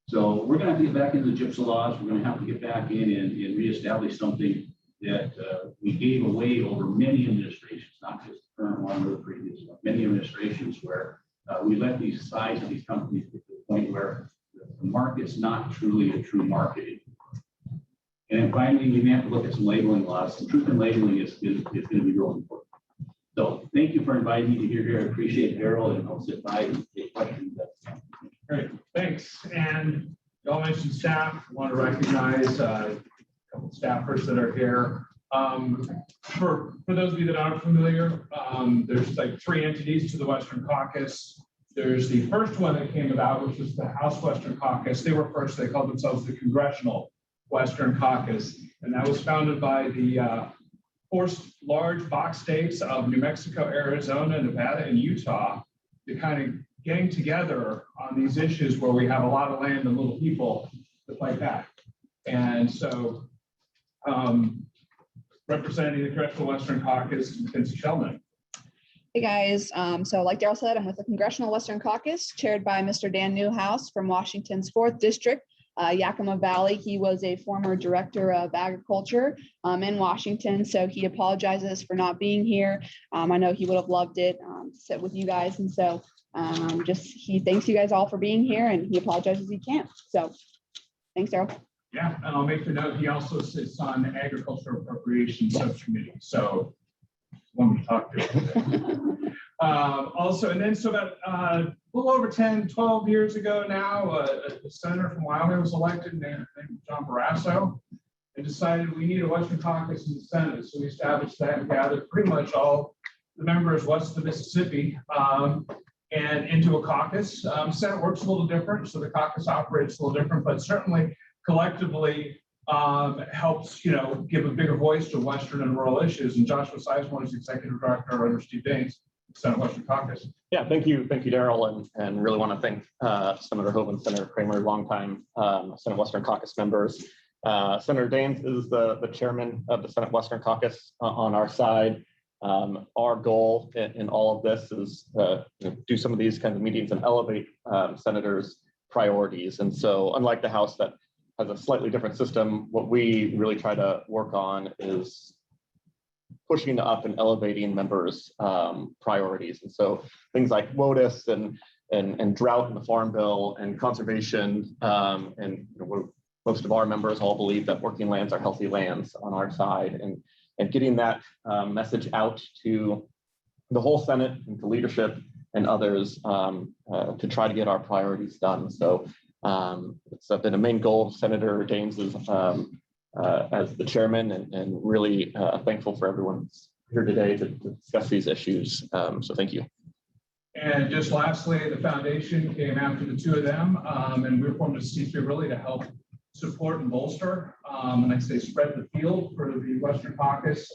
So we're going to have to get back into the gypsum laws. We're going to have to get back in and reestablish something that we gave away over many administrations, not just the current one or the previous one, many administrations, where we let these size of these companies get to the point where the market's not truly a true market anymore. And then finally, we may have to look at some labeling laws. Some truth in labeling is going to be real important. So thank you for inviting me to hear here. I appreciate it, Daryl, and I'll sit by and take questions. Great, thanks. And you all mentioned staff. I want to recognize a couple of staffers that are here. For those of you that aren't familiar, there's like 3 entities to the Western Caucus. There's the first one that came about, which was the House Western Caucus. They were first, they called themselves the Congressional Western Caucus. And that was founded by the 4 large box states of New Mexico, Arizona, Nevada, and Utah to kind of getting together on these issues where we have a lot of land and little people to fight back. And so representing the Congressional Western Caucus, Vince Shellman. Hey guys, so like Daryl said, I'm with the Congressional Western Caucus, chaired by Mr. Dan Newhouse from Washington's 4th District, Yakima Valley. He was a former director of agriculture in Washington, so he apologizes for not being here. I know he would have loved it to sit with you guys, and so he thanks you guys all for being here, and he apologizes he can't. So thanks, Daryl. Yeah, and I'll make the note, he also sits on the Agriculture Appropriations Subcommittee, so one to talk to. Also, and then so about a little over 10, 12 years ago now, a senator from Wyoming was elected named John Barrasso, and decided we need a Western Caucus in the Senate. So we established that and gathered pretty much all the members west of the Mississippi and into a caucus. Senate works a little different, so the caucus operates a little different, but certainly collectively helps, give a bigger voice to Western and rural issues. And Joshua Sizemore is executive director under Steve Daines, Senate Western Caucus. Yeah, thank you, Daryl, and really want to thank Senator Hoeven, Senator Kramer, longtime Senate Western Caucus members. Senator Daines is the chairman of the Senate Western Caucus on our side. Our goal in all of this is do some of these kinds of meetings and elevate senators' priorities. And so, unlike the House that has a slightly different system, what we really try to work on is pushing up and elevating members' priorities. And so things like WOTUS and drought in the Farm Bill and conservation, and most of our members all believe that working lands are healthy lands on our side, and getting that message out to the whole Senate and to leadership and others to try to get our priorities done. So it's been a main goal of Senator Daines's as the chairman, and really thankful for everyone here today to discuss these issues. So thank you. And just lastly, the foundation came after the 2 of them, and we formed a C3 really to help support and bolster, and I say spread the field for the Western Caucus.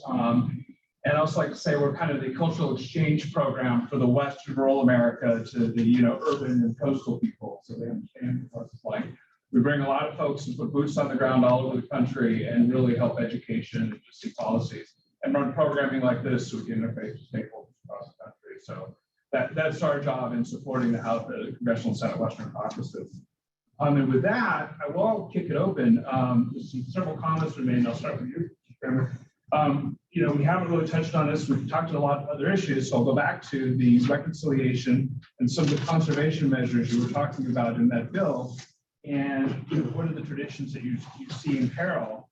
And I also like to say we're kind of the cultural exchange program for the Western rural America to the urban and coastal people, so they understand what it's like. We bring a lot of folks and put boots on the ground all over the country and really help education and just see policies and run programming like this so we can interface with stakeholders across the country. So that's our job in supporting the House, the Congressional and Senate Western Caucuses. And with that, I will kick it open. There's several comments were made, and I'll start with you, Chairman. We haven't really touched on this. We've talked about a lot of other issues, so I'll go back to these reconciliation and some of the conservation measures you were talking about in that bill. And what are the traditions that you see in peril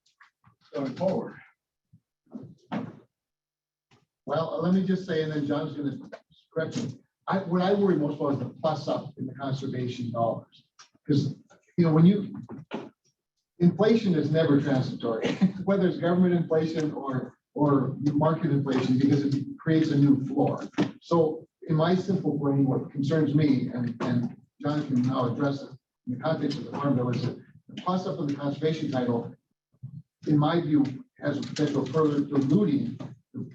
going forward? Well, let me just say, and then John's going to correct me. What I worry most about is the plus up in the conservation dollars. Because, when inflation is never transitory, whether it's government inflation or market inflation, because it creates a new floor. So in my simple brain, what concerns me, and John can now address it in the context of the Farm Bill, is that the plus up of the conservation title, in my view, has a potential of further diluting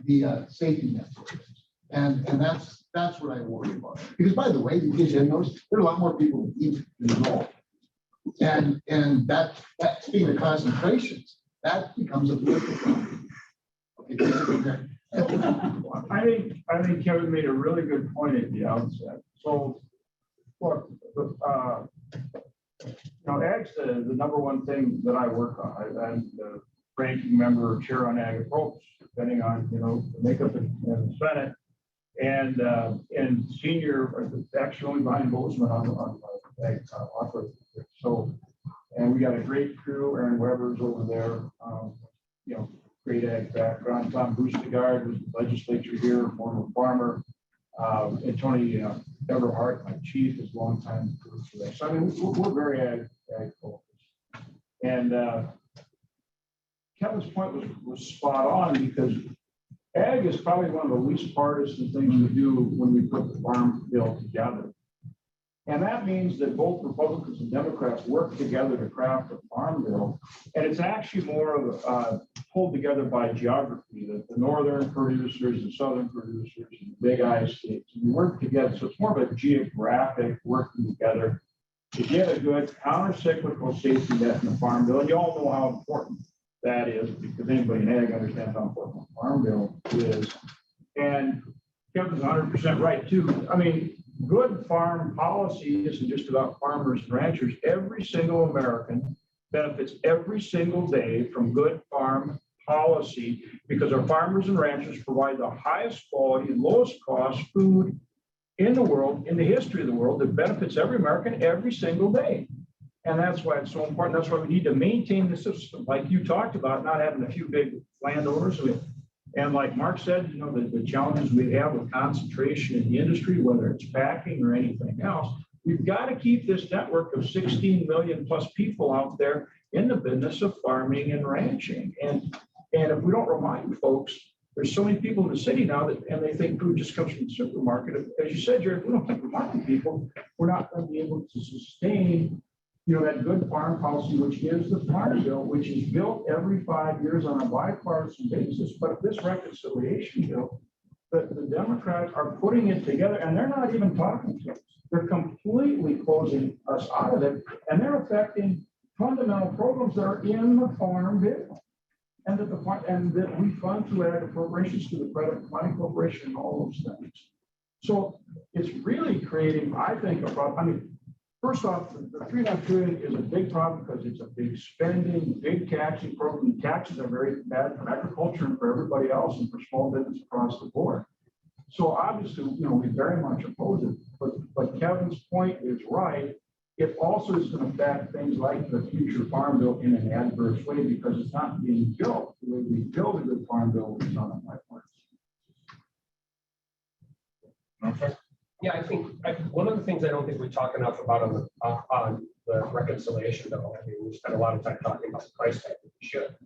the safety net. And that's what I worry about. Because by the way, in case you hadn't noticed, there are a lot more people who eat than know. And that speaking of concentrations, that becomes a political problem. Okay. I think Kevin made a really good point at the outset. So, look, ag's the number one thing that I work on. I'm the ranking member or chair on ag approach, depending on the makeup in the Senate, and senior, actually only behind Bozeman on ag offer. So, and we got a great crew. Aaron Weber's over there. Great ag background. Tom Bustegard was the legislature here, former farmer. And Tony Everhart, my chief, is a long time. So I mean, we're very ag focused. And Kevin's point was spot on, because ag is probably one of the least partisan things we do when we put the farm bill together. And that means that both Republicans and Democrats work together to craft a farm bill. And it's actually more of pulled together by geography, the northern producers, the southern producers, and the big I states. We work together. So it's more of a geographic working together to get a good counter-cyclical safety net in the farm bill. And you all know how important that is, because anybody in ag understands how important the farm bill is. And Kevin's 100% right, too. I mean, good farm policy isn't just about farmers and ranchers. Every single American benefits every single day from good farm policy, because our farmers and ranchers provide the highest quality and lowest cost food in the world, in the history of the world, that benefits every American every single day. And that's why it's so important. That's why we need to maintain the system, like you talked about, not having a few big landowners. And like Mark said, the challenges we have with concentration in the industry, whether it's packing or anything else, we've got to keep this network of 16 million plus people out there in the business of farming and ranching. And if we don't remind folks, there's so many people in the city now and they think food just comes from the supermarket. As you said, Jared, if we don't keep reminding people, we're not going to be able to sustain that good farm policy, which is the farm bill, which is built every 5 years on a bipartisan basis. But this reconciliation bill, the Democrats are putting it together, and they're not even talking to us. They're completely closing us out of it, and they're affecting fundamental programs that are in the farm bill, and that we fund through ag appropriations, through the Credit Planning Corporation, and all those things. So it's really creating, I think, a problem. I mean, first off, the $3.5 trillion is a big problem because it's a big spending, big taxing program. Taxes are very bad for agriculture and for everybody else and for small business across the board. So obviously, we very much oppose it. But Kevin's point is right. It also is going to affect things like the future farm bill in an adverse way, because it's not being built the way we build a good farm bill, which is on a bipartisan. Okay. Yeah, I think one of the things I don't think we talk enough about on the reconciliation bill, I mean, we spend a lot of time talking about the price tag, we should.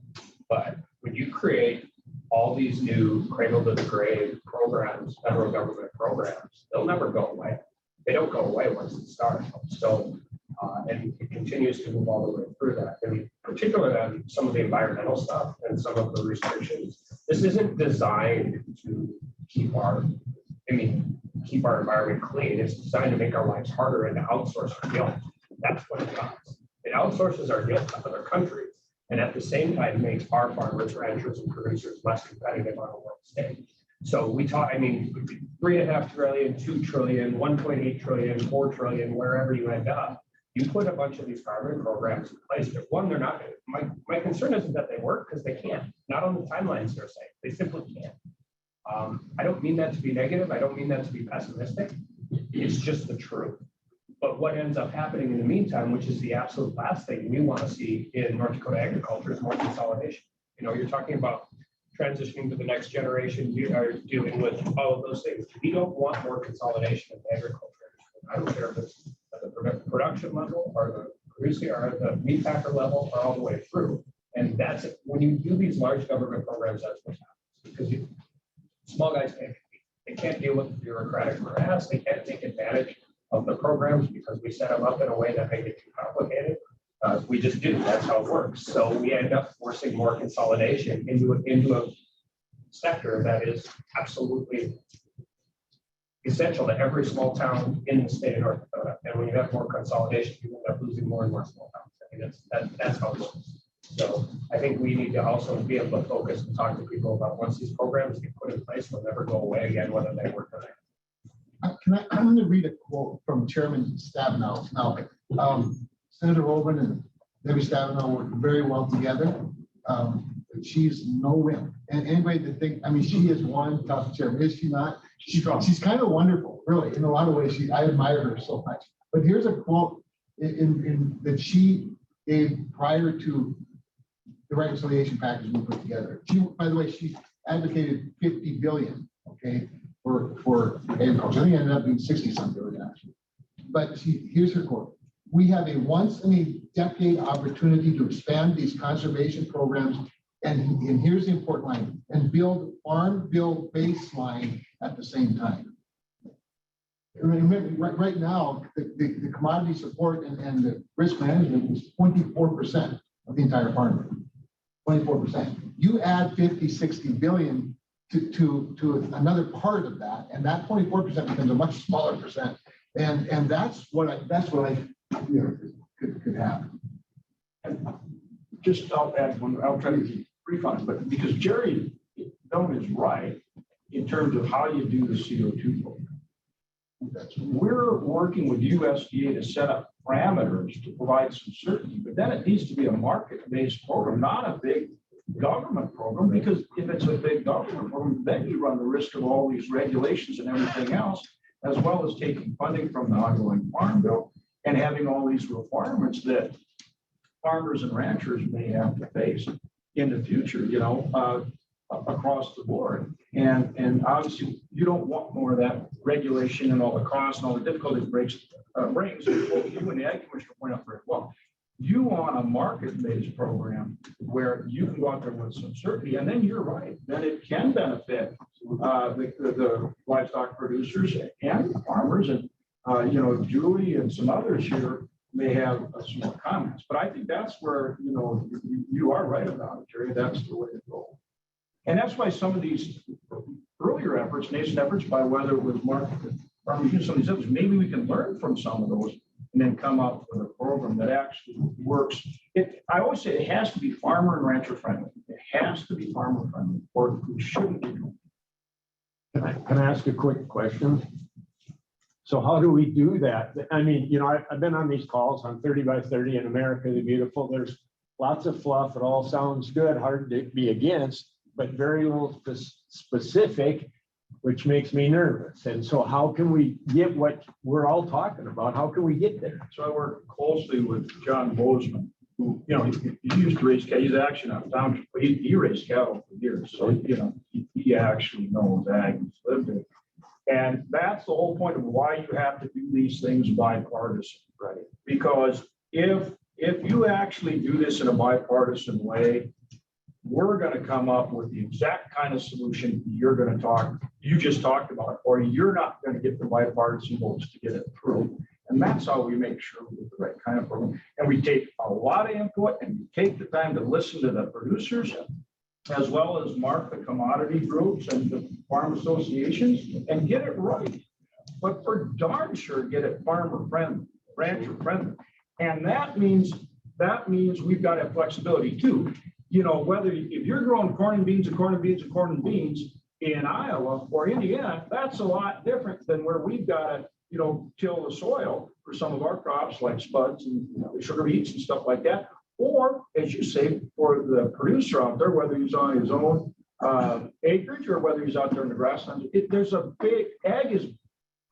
But when you create all these new cradle to the grave programs, federal government programs, they'll never go away. They don't go away once it starts. So, and it continues to move all the way through that. I mean, particularly on some of the environmental stuff and some of the restrictions. This isn't designed to keep our environment clean. It's designed to make our lives harder and to outsource our guilt. That's what it does. It outsources our guilt to other countries, and at the same time makes our farmers, ranchers, and producers less competitive on a world stage. So we talk, I mean, 3.5 trillion, 2 trillion, 1.8 trillion, 4 trillion, wherever you end up, you put a bunch of these farming programs in place. But one, they're not, my concern isn't that they work, because they can't, not on the timelines they're saying, they simply can't. I don't mean that to be negative. I don't mean that to be pessimistic. It's just the truth. But what ends up happening in the meantime, which is the absolute last thing we want to see in North Dakota agriculture, is more consolidation. You know, you're talking about transitioning to the next generation. You are dealing with all of those things. We don't want more consolidation in agriculture. I don't care if it's at the production level or the producing or at the meat packer level or all the way through. And that's it. When you do these large government programs, that's what happens, because small guys can't compete. They can't deal with the bureaucratic morass. They can't take advantage of the programs because we set them up in a way that make it too complicated. We just do. That's how it works. So we end up forcing more consolidation into a sector that is absolutely essential to every small town in the state of North Dakota. And when you have more consolidation, you end up losing more and more small towns. I mean, that's how it works. So I think we need to also be able to focus and talk to people about, once these programs get put in place, they'll never go away again, whether they work or not. I'm going to read a quote from Chairman Stabenow. Now, Senator Hoban and Debbie Stabenow work very well together. She's no wimp. And anybody that think, I mean, she is one tough chairman, is she not? She's kind of wonderful, really, in a lot of ways. I admire her so much. But here's a quote that she gave prior to the reconciliation package we put together. She, by the way, she advocated 50 billion, okay, for agriculture. I think it ended up being 60-some billion actually. But here's her quote: "We have a once-in-a-decade opportunity to expand these conservation programs," and here's the important line, "and build farm bill baseline at the same time." Remember, right now, the commodity support and the risk management is 24% of the entire farm bill. 24%. You add 50, 60 billion to another part of that, and that 24% becomes a much smaller percent. And that's what I could happen. And just I'll add one. I'll try to be brief on it, but because Jerry Doan is right in terms of how you do the CO2 program. We're working with USDA to set up parameters to provide some certainty, but then it needs to be a market-based program, not a big government program, because if it's a big government program, then you run the risk of all these regulations and everything else, as well as taking funding from the ongoing farm bill and having all these requirements that farmers and ranchers may have to face in the future, across the board. And obviously you don't want more of that regulation and all the costs and all the difficulties brings. And what you and the Ag Commissioner point out very well. You want a market-based program where you can go out there with some certainty, and then you're right, then it can benefit the livestock producers and farmers. And Julie and some others here may have some more comments, but I think that's where you are right about it, Jerry. That's the way to go. And that's why some of these earlier efforts, nascent efforts, by whether it was market, some of these efforts, maybe we can learn from some of those and then come up with a program that actually works. I always say it has to be farmer and rancher friendly. It has to be farmer friendly, or we shouldn't be doing it. Can I ask a quick question? So how do we do that? I mean, I've been on these calls on 30 by 30 in America the Beautiful. There's lots of fluff. It all sounds good, hard to be against, but very little specific, which makes me nervous. And so how can we get what we're all talking about? How can we get there? So I work closely with John Bozeman, who, he used to raise cattle. He's actually not down, but he raised cattle for years. So, he actually knows ag. He's lived it. And that's the whole point of why you have to do these things bipartisan, right? Because if you actually do this in a bipartisan way, we're going to come up with the exact kind of solution you just talked about, or you're not going to get the bipartisan votes to get it through. And that's how we make sure we get the right kind of program. And we take a lot of input, and we take the time to listen to the producers, as well as mark the commodity groups and the farm associations, and get it right. But for darn sure, get it farmer friendly, rancher friendly. And that means we've got to have flexibility too. Whether if you're growing corn and beans and corn and beans and corn and beans in Iowa or Indiana, that's a lot different than where we've got to, till the soil for some of our crops like spuds and sugar beets and stuff like that. Or, as you say, for the producer out there, whether he's on his own acreage or whether he's out there in the grasslands, there's a big ag is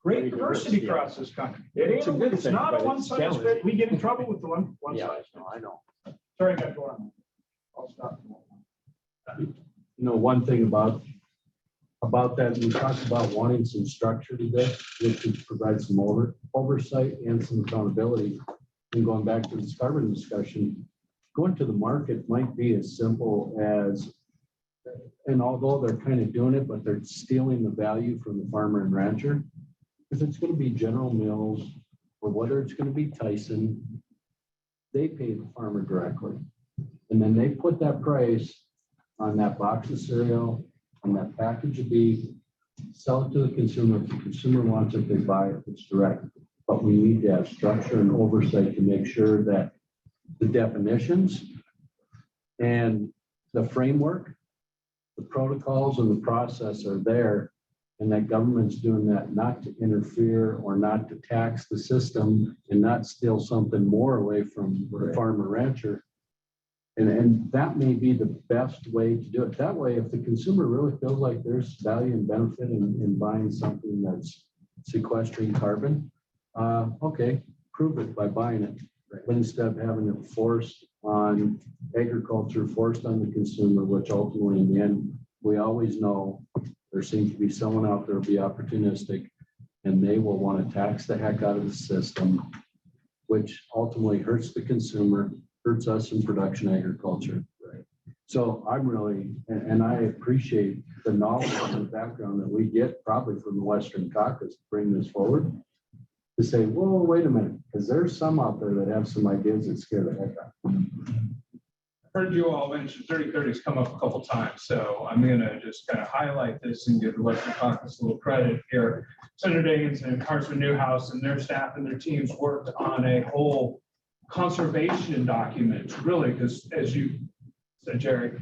great diversity across this country. It's a good It's thing, not a but one it's size challenging. fit. We get in trouble with the one Yeah, size. no, I know. Sorry, I got to go on. I'll stop. One thing about that, we talked about wanting some structure to this, which would provide some oversight and some accountability. And going back to this carbon discussion, going to the market might be as simple as, and although they're kind of doing it, but they're stealing the value from the farmer and rancher. Because it's going to be General Mills, or whether it's going to be Tyson, they pay the farmer directly. And then they put that price on that box of cereal, on that package of beef, sell it to the consumer. If the consumer wants it, they buy it, it's direct. But we need to have structure and oversight to make sure that the definitions and the framework, the protocols and the process are there, and that government's doing that not to interfere or not to tax the system and not steal something more away from the farmer rancher. And that may be the best way to do it. That way, if the consumer really feels like there's value and benefit in buying something that's sequestering carbon, okay, prove it by buying it. But instead of having it forced on agriculture, forced on the consumer, which ultimately in the end, we always know there seems to be someone out there will be opportunistic and they will want to tax the heck out of the system, which ultimately hurts the consumer, hurts us in production agriculture. Right. So I'm really, and I appreciate the knowledge and the background that we get probably from the Western Caucus to bring this forward. To say, whoa, wait a minute, because there's some out there that have some ideas that scare the heck out of them. Heard you all mention 30/30 has come up a couple times, so I'm going to just kind of highlight this and give the Western Caucus a little credit here. Senator Daines and Congressman Newhouse and their staff and their teams worked on a whole conservation document, really, because as you said, Jerry,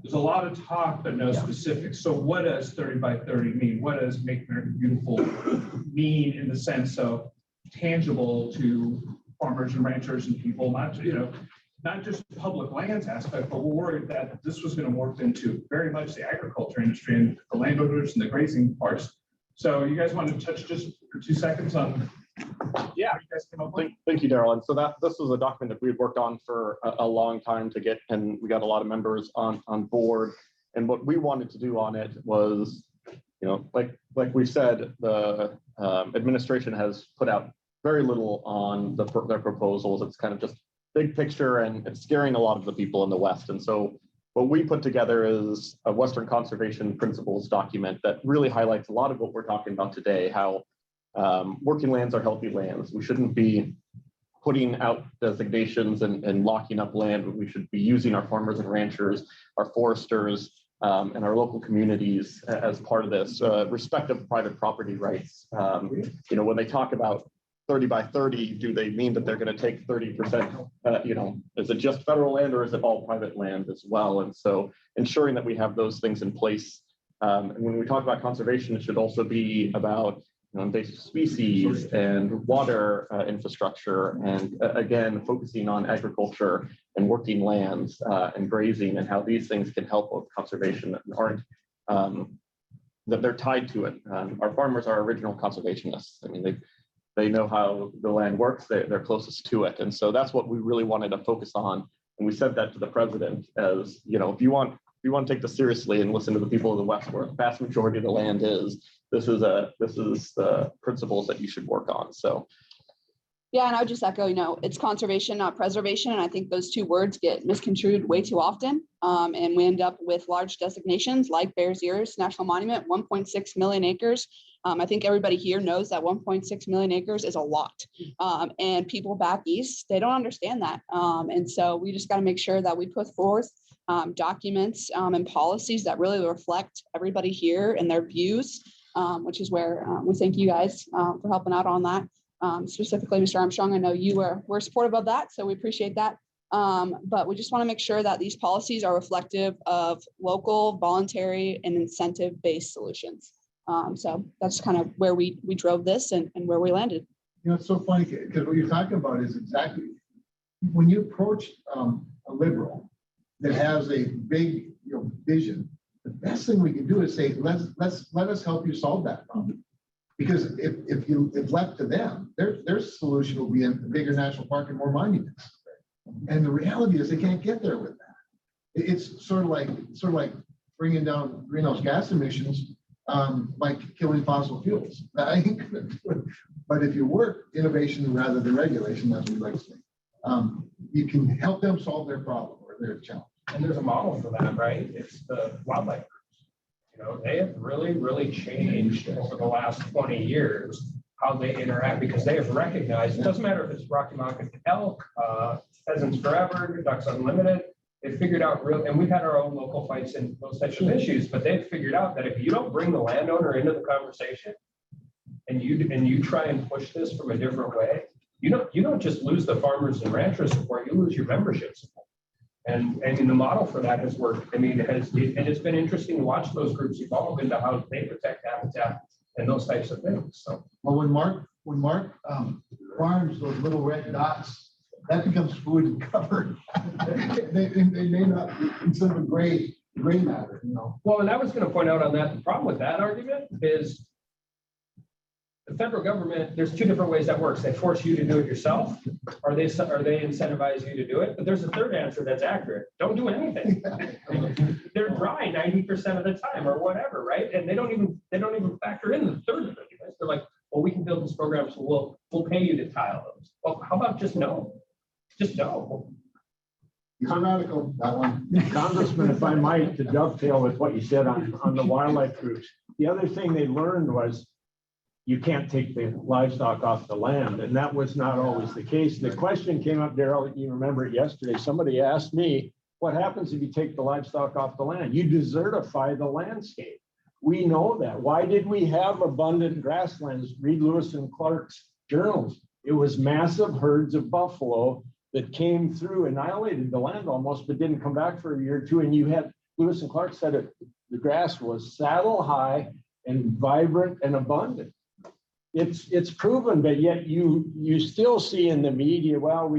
there's a lot of talk, but no specifics. So what does 30/30 mean? What does Make America Beautiful mean in the sense of tangible to farmers and ranchers and people, not just public lands aspect, but we're worried that this was going to morph into very much the agriculture industry and the landowners and the grazing parts. So you guys want to touch just for 2 seconds on Yeah, what you guys came up with? thank you, Daryl. And so this was a document that we had worked on for a long time to get, and we got a lot of members on board. And what we wanted to do on it was, like we said, the administration has put out very little on their proposals. It's kind of just big picture, and it's scaring a lot of the people in the West. And so what we put together is a Western Conservation Principles document that really highlights a lot of what we're talking about today, how working lands are healthy lands. We shouldn't be putting out designations and locking up land, but we should be using our farmers and ranchers, our foresters, and our local communities as part of this, respect of private property rights. When they talk about 30/30, do they mean that they're going to take 30%? Is it just federal land or is it all private land as well? And so ensuring that we have those things in place. And when we talk about conservation, it should also be about invasive species and water infrastructure, and again, focusing on agriculture and working lands and grazing and how these things can help with conservation that aren't, that they're tied to it. Our farmers are original conservationists. I mean, they know how the land works, they're closest to it. And so that's what we really wanted to focus on. And we said that to the president as, if you want to take this seriously and listen to the people of the West, where the vast majority of the land is, this is the principles that you should work on. So. Yeah, and I would just echo, it's conservation, not preservation. And I think those two words get misconstrued way too often. And we end up with large designations like Bears Ears National Monument, 1.6 million acres. I think everybody here knows that 1.6 million acres is a lot. And people back east, they don't understand that. And so we just got to make sure that we put forth documents and policies that really reflect everybody here and their views, which is where we thank you guys for helping out on that. Specifically, Mr. Armstrong, I know you were supportive of that, so we appreciate that. But we just want to make sure that these policies are reflective of local, voluntary, and incentive-based solutions. So that's kind of where we drove this and where we landed. You know, it's so funny because what you're talking about is exactly when you approach a liberal that has a big, vision. The best thing we can do is say, let us help you solve that problem. Because if left to them, their solution will be a bigger national park and more monuments. And the reality is they can't get there with that. It's sort of like bringing down greenhouse gas emissions by killing fossil fuels. But if you work innovation rather than regulation, that's what we like to say. You can help them solve their problem or their challenge. And there's a model for that, right? It's the wildlife groups. They have really changed over the last 20 years how they interact, because they have recognized, it doesn't matter if it's Rocky Mountain elk, Pheasants Forever, Ducks Unlimited, they figured out and we've had our own local fights and those types of issues, but they've figured out that if you don't bring the landowner into the conversation and you try and push this from a different way, you don't just lose the farmers and ranchers support, you lose your membership support. And the model for that has worked. I mean, it's been interesting to watch those groups evolve into how they protect habitat and those types of things. So, well, when Mark farms those little red dots, that becomes food and cover. they may not be instead of a gray matter, Well, and I was going to point out on that, the problem with that argument is the federal government, there's two different ways that works. They force you to do it yourself, or they incentivize you to do it. But there's a third answer that's accurate. Don't do anything. They're dry 90% of the time or whatever, right? And they don't even factor in the third of it. They're like, well, we can build this program, so we'll pay you to tile those. Well, how about just no? Just no. He's a radical, that one. Congressman, if I might, to dovetail with what you said on the wildlife groups, the other thing they learned was you can't take the livestock off the land, and that was not always the case. The question came up, Daryl, you remember it yesterday. Somebody asked me, what happens if you take the livestock off the land? You desertify the landscape. We know that. Why did we have abundant grasslands? Read Lewis and Clark's journals. It was massive herds of buffalo that came through, annihilated the land almost, but didn't come back for a year or two. And you had, Lewis and Clark said it, the grass was saddle high and vibrant and abundant. It's proven, but yet you still see in the media, well,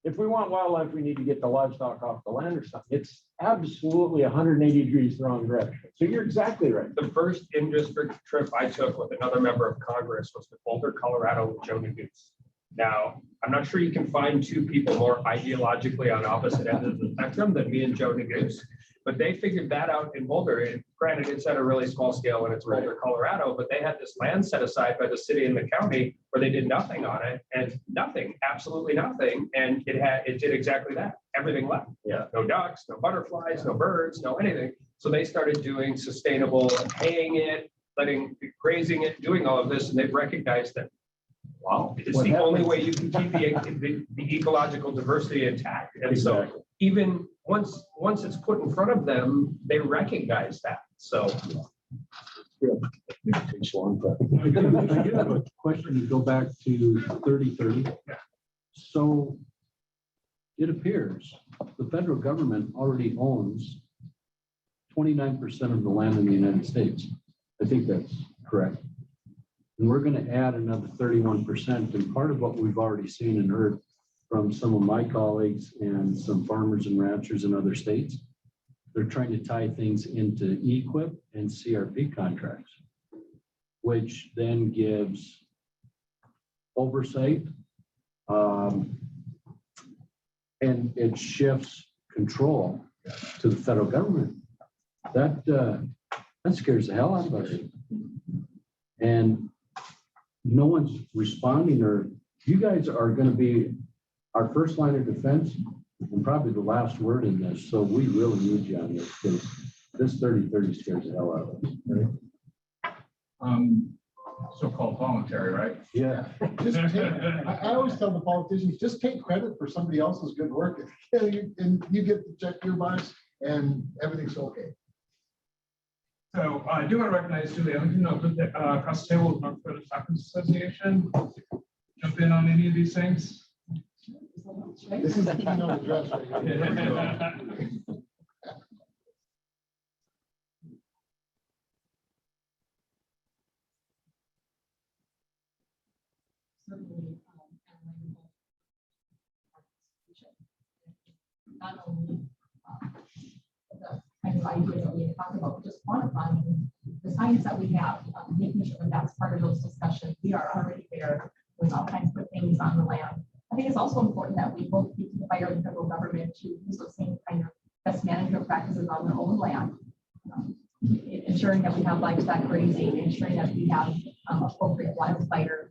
if we want wildlife, we need to get the livestock off the land or something. It's absolutely 180 degrees the wrong direction. So you're exactly right. The first in-district trip I took with another member of Congress was to Boulder, Colorado with Joe Neguse. Now, I'm not sure you can find two people more ideologically on opposite ends of the spectrum than me and Joe Neguse, but they figured that out in Boulder. And granted, it's at a really small scale when it's Boulder, Colorado, but they had this land set aside by the city and the county where they did nothing on it, and nothing, absolutely nothing. And it did exactly that. Everything left. Yeah. No ducks, no butterflies, no birds, no anything. So they started doing sustainable, haying it, grazing it, doing all of this, and they've recognized that, wow, it's the only way you can keep the ecological diversity intact. And so even once it's put in front of them, they recognize that. So It takes a long time. I do have a question to go back to 3030. So it appears the federal government already owns 29% of the land in the United States. I think that's correct. And we're going to add another 31%. And part of what we've already seen and heard from some of my colleagues and some farmers and ranchers in other states, they're trying to tie things into EQIP and CRP contracts, which then gives oversight and it shifts control to the federal government. That scares the hell out of us. And no one's responding, or you guys are going to be our first line of defense and probably the last word in this. So we really need you on this, because this 3030 scares the hell out of us. Right? So-called voluntary, right? Yeah. I always tell the politicians, just take credit for somebody else's good work, and you get to check your box, and everything's okay. So I do want to recognize Julie Ellington across the table with North Dakota Congressional Association. Jump in on any of these things. This is the keynote address right here. Certainly, not only the kind of ideas that we had talked about, but just quantifying the science that we have, making sure that that's part of those discussions. We are already there with all kinds of things on the land. I think it's also important that we both require the federal government to use those same kind of best management practices on their own land. Ensuring that we have livestock grazing, ensuring that we have appropriate wildfire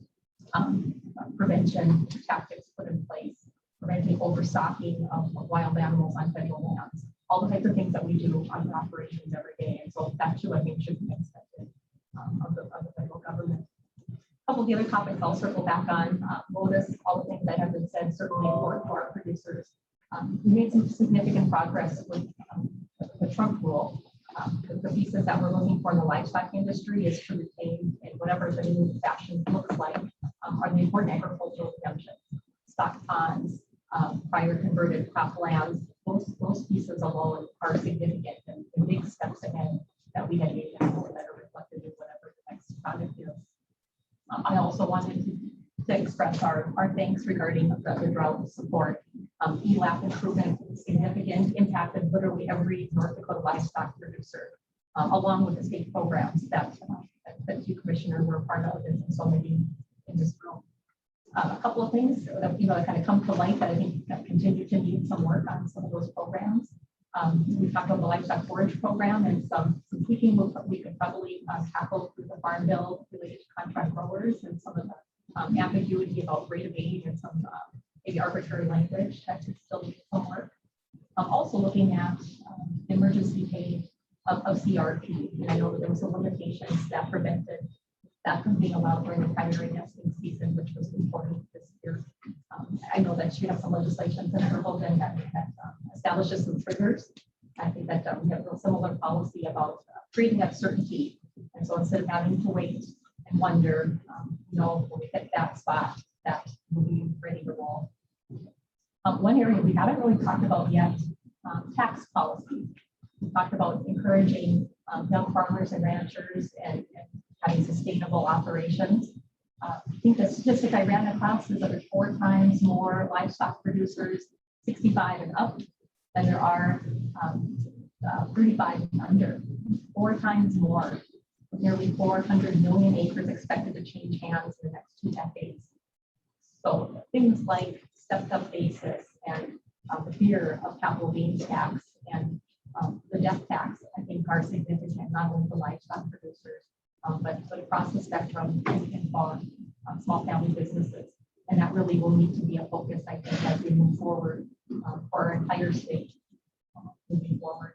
prevention tactics put in place, preventing overstocking of wild animals on federal lands, all the types of things that we do on operations every day. And so that too, I think, should be expected of the federal government. A couple of the other topics I'll circle back on, WOTUS, all the things that have been said, certainly important for our producers. We made some significant progress with the Trump rule. The thesis that we're looking for in the livestock industry is to retain, in whatever the new fashion looks like, are the important agricultural exemptions, stock ponds, prior converted crop lands. Those pieces alone are significant and big steps ahead that we had made that are reflected in whatever the next product is. I also wanted to express our thanks regarding the drought support. ELAP improvement, significant, impacted literally every North Dakota livestock producer, along with the state programs that you, Commissioner, were part of, and so many in this room. A couple of things that kind of come to light that I think continue to need some work on some of those programs. We talked about the livestock forage program and some tweaking we could probably tackle through the farm bill related to contract growers and some of the ambiguity about rate of aid and some maybe arbitrary language that could still need some work. Also looking at emergency pay of CRP. And I know that there was some limitations that prevented that from being allowed during the primary nesting season, which was important this year. I know that you have some legislation, Senator Hogan, that establishes some triggers. I think that we have a similar policy about creating that certainty. And so instead of having to wait and wonder, when we hit that spot, that we'll be ready to roll. One area we haven't really talked about yet, tax policy. We talked about encouraging young farmers and ranchers and having sustainable operations. I think the statistic I ran across is that there's 4 times more livestock producers 65 and up than there are 35 and under. 4 times more, with nearly 400 million acres expected to change hands in the next 2 decades. So things like stepped up basis and the fear of capital gains tax and the death tax, I think, are significant, not only for livestock producers, but across the spectrum and farm, small family businesses. And that really will need to be a focus, I think, as we move forward for our entire state moving forward.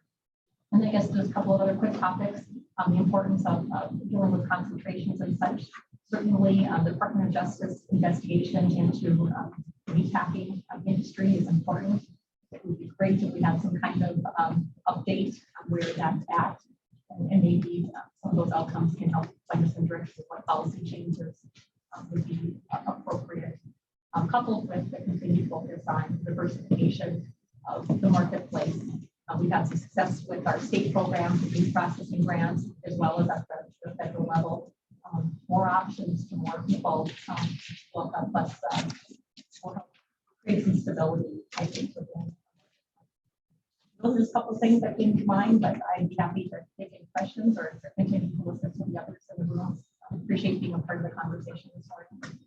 And I guess there's a couple of other quick topics, the importance of dealing with concentrations and such. Certainly, the Department of Justice investigation into the meatpacking industry is important. It would be great if we had some kind of update on where that's at, and maybe some of those outcomes can help find us some direction of what policy changes would be appropriate, coupled with the continued focus on diversification of the marketplace. We've had some success with our state programs, with these processing grants, as well as at the federal level. More options to more people will help us create some stability, I think. Those are just a couple of things that came to mind, but I'd be happy to take any questions or continue to listen to the others in the room. I appreciate being a part of the conversation this morning.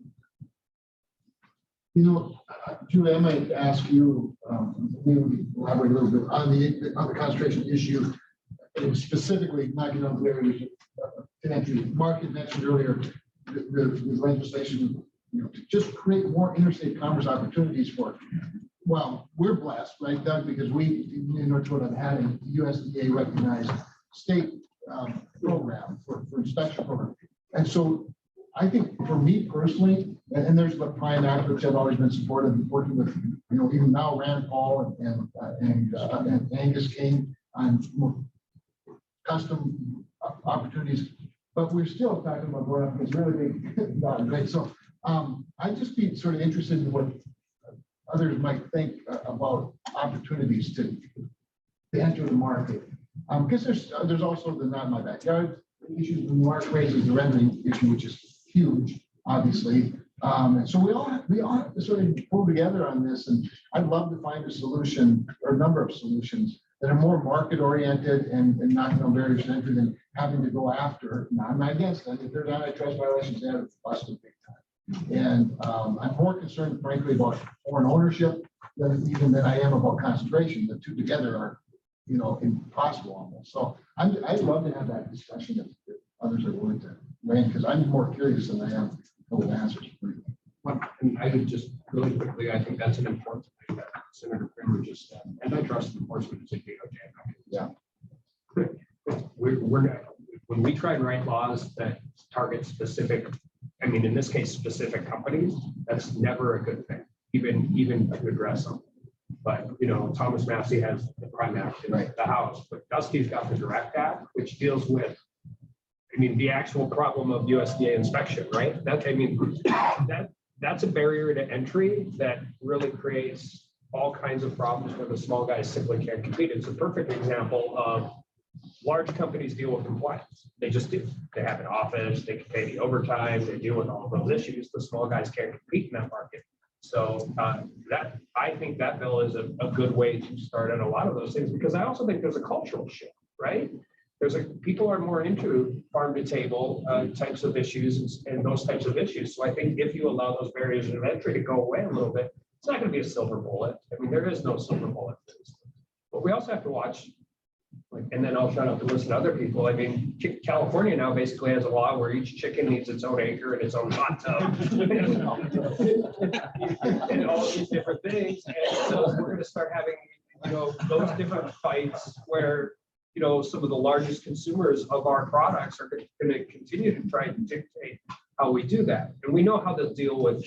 Julie, I might ask you, maybe elaborate a little bit on the concentration issue, and specifically knocking on the area Mark had mentioned earlier, the legislation, to just create more interstate commerce opportunities for it. Well, we're blessed, right, Doug, because we in North Dakota have had a USDA recognized state program for inspection program. And so I think for me personally, and there's what Prime Act, which I've always been supportive of, working with, even now Rand Paul and Angus King on custom opportunities, but we're still talking about going up against really big dollars, right? So I'd just be sort of interested in what others might think about opportunities to enter the market. Because there's also the not in my backyard issues, the Mark raises the rendering issue, which is huge, obviously. And so we all have to sort of pull together on this, and I'd love to find a solution or a number of solutions that are more market oriented and not no barriers to entry than having to go after. Now, I'm not against that. If there's antitrust violations, they have to bust it big time. And I'm more concerned, frankly, about foreign ownership than I am about concentration. The two together are, impossible almost. So I'd love to have that discussion if others are willing to weigh in, because I'm more curious than I am with answers. And I would just really quickly, I think that's an important thing that Senator Kramer just said. Antitrust enforcement is a DOJ. Yeah. We're when we try and write laws that target specific, I mean, in this case, specific companies, that's never a good thing, even to address them. But, Thomas Massey has the Prime Act in the House, but Dusty's got the Direct Act, which deals with, the actual problem of USDA inspection, right? That's a barrier to entry that really creates all kinds of problems where the small guys simply can't compete. It's a perfect example of large companies deal with compliance. They just do. They have an office, they can pay the overtime, they deal with all of those issues. The small guys can't compete in that market. So I think that bill is a good way to start on a lot of those things, because I also think there's a cultural shift, right? People are more into farm to table types of issues and those types of issues. So I think if you allow those barriers of entry to go away a little bit, it's not going to be a silver bullet. There is no silver bullet. But we also have to watch, and then I'll try not to listen to other people. California now basically has a law where each chicken needs its own acre and its own hot tub. And all these different things. And so we're going to start having, those different fights where, some of the largest consumers of our products are going to continue to try to dictate how we do that. And we know how to deal with,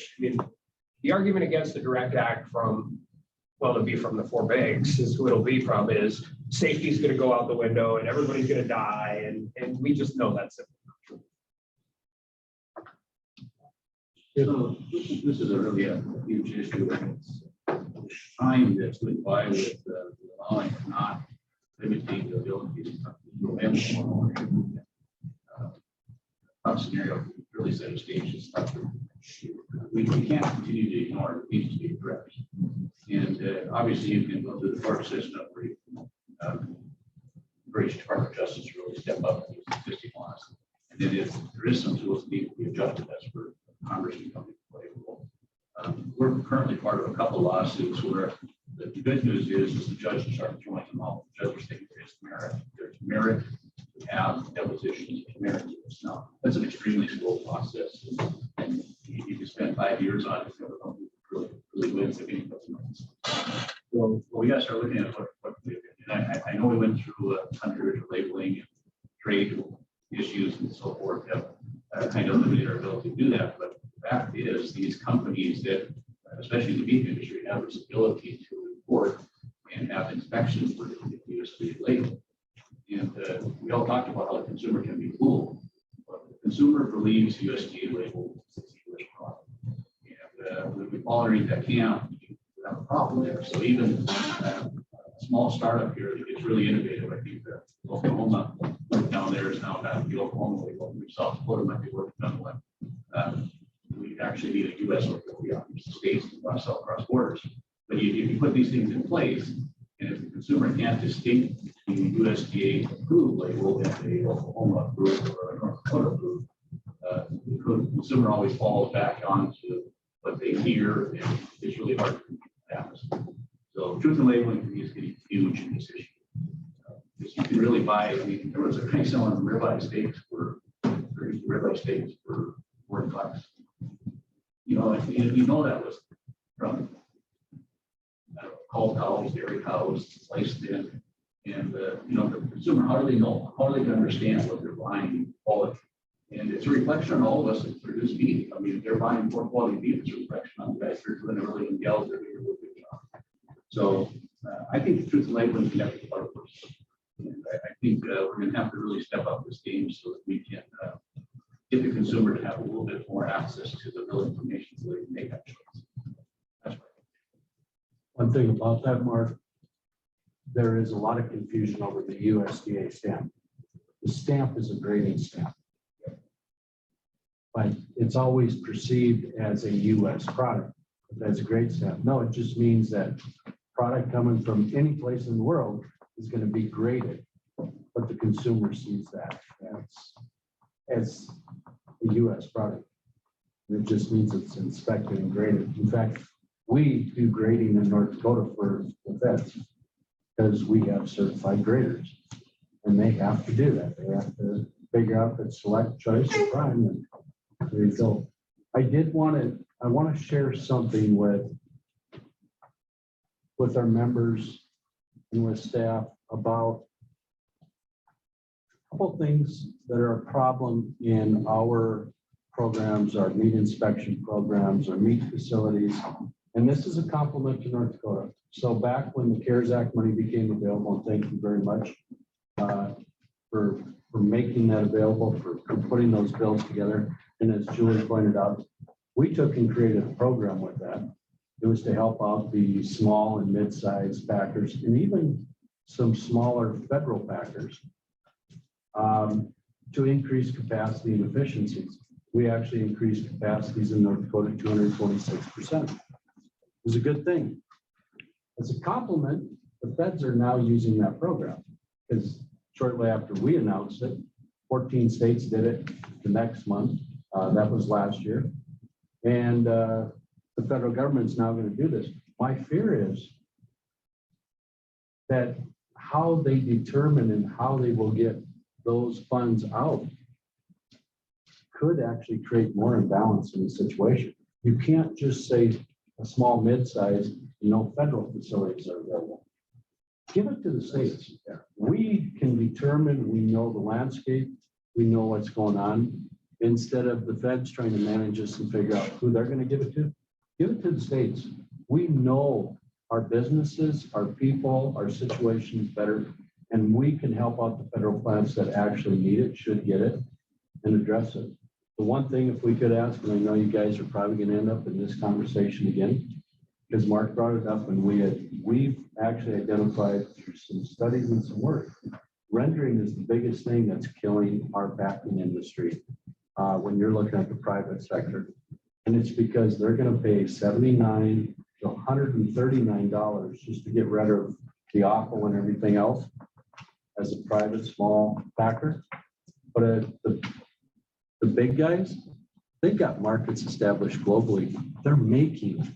the argument against the Direct Act it'll be from the four banks is who it'll be from is safety is going to go out the window and everybody's going to die. And we just know that's it. So this is a really a huge issue. And it's time that's went by with allowing not limiting the ability to have tough scenario really set a stage and stuff. We can't continue to ignore it. It needs to be addressed. And obviously you can go through the court system where you can encourage Department of Justice to really step up and use existing laws. And then if there is some tools that need to be adjusted, that's where Congress can come into play. We're currently part of a couple of lawsuits where the good news is the judges are joining them all. The judges think there's merit. There's merit to have depositions of merit to this. Now, that's an extremely slow process. And you can spend 5 years on it, really wins if anybody wins. So we got to start looking at what we did. And I know we went through country labeling and trade issues and so forth that kind of limited our ability to do that. But the fact is, these companies that, especially the beef industry, have this ability to report and have inspections for the USDA label. And we all talked about how the consumer can be fooled. But the consumer believes USDA label is a US product. And when we fall underneath that camp, we have a problem there. So even a small startup here that gets really innovative, I think that Oklahoma down there is now got the Oklahoma label. South Dakota might be working on one. We actually need a US label. We have states to sell across borders. But if you put these things in place, and if the consumer can't distinguish the USDA approved label and the Oklahoma approved or a North Dakota approved, the consumer always falls back onto what they hear, and it's really hard to pass. So truth in labeling is getting huge in this issue. Because you can really buy, there was a guy selling ribeye steaks for $4 You know that was from cow cows, dairy cows, sliced in, and the consumer, how do they know? How do they understand what they're buying quality? And it's a reflection on all of us that produce beef. If they're buying poor quality beef, it's a reflection on the guys that are doing it really in gals that are doing a really good job. So I think the truth in labeling can have to be part of this. And I think we're going to have to really step up this game so that we can get the consumer to have a little bit more access to the real information so they can make that choice. That's right. One thing about that, Mark, there is a lot of confusion over the USDA stamp. The stamp is a grading stamp. But it's always perceived as a US product. That's a grade stamp. No, it just means that product coming from any place in the world is going to be graded. But the consumer sees that as a US product. It just means it's inspected and graded. In fact, we do grading in North Dakota for the feds because we have certified graders. And they have to do that. They have to figure out that select, choice, or prime. And there you go. I want to share something with our members and with staff about a couple things that are a problem in our programs, our meat inspection programs, our meat facilities. And this is a compliment to North Dakota. So back when the CARES Act money became available, and thank you very much for making that available, for putting those bills together. And as Julie pointed out, we took and created a program with that. It was to help out the small and mid-sized packers and even some smaller federal packers to increase capacity and efficiencies. We actually increased capacities in North Dakota 226%. It was a good thing. As a compliment, the feds are now using that program because shortly after we announced it, 14 states did it the next month. That was last year. And the federal government's now going to do this. My fear is that how they determine and how they will get those funds out could actually create more imbalance in the situation. You can't just say a small mid-size, no federal facilities are available. Give it to the states. We can determine, we know the landscape, we know what's going on, instead of the feds trying to manage this and figure out who they're going to give it to. Give it to the states. We know our businesses, our people, our situations better, and we can help out the federal plants that actually need it, should get it, and address it. The one thing, if we could ask, and I know you guys are probably going to end up in this conversation again, because Mark brought it up, and we've actually identified through some studies and some work, rendering is the biggest thing that's killing our packing industry when you're looking at the private sector. And it's because they're going to pay $79 to $139 just to get rid of the offal and everything else as a private small packer. But the big guys, they've got markets established globally. They're making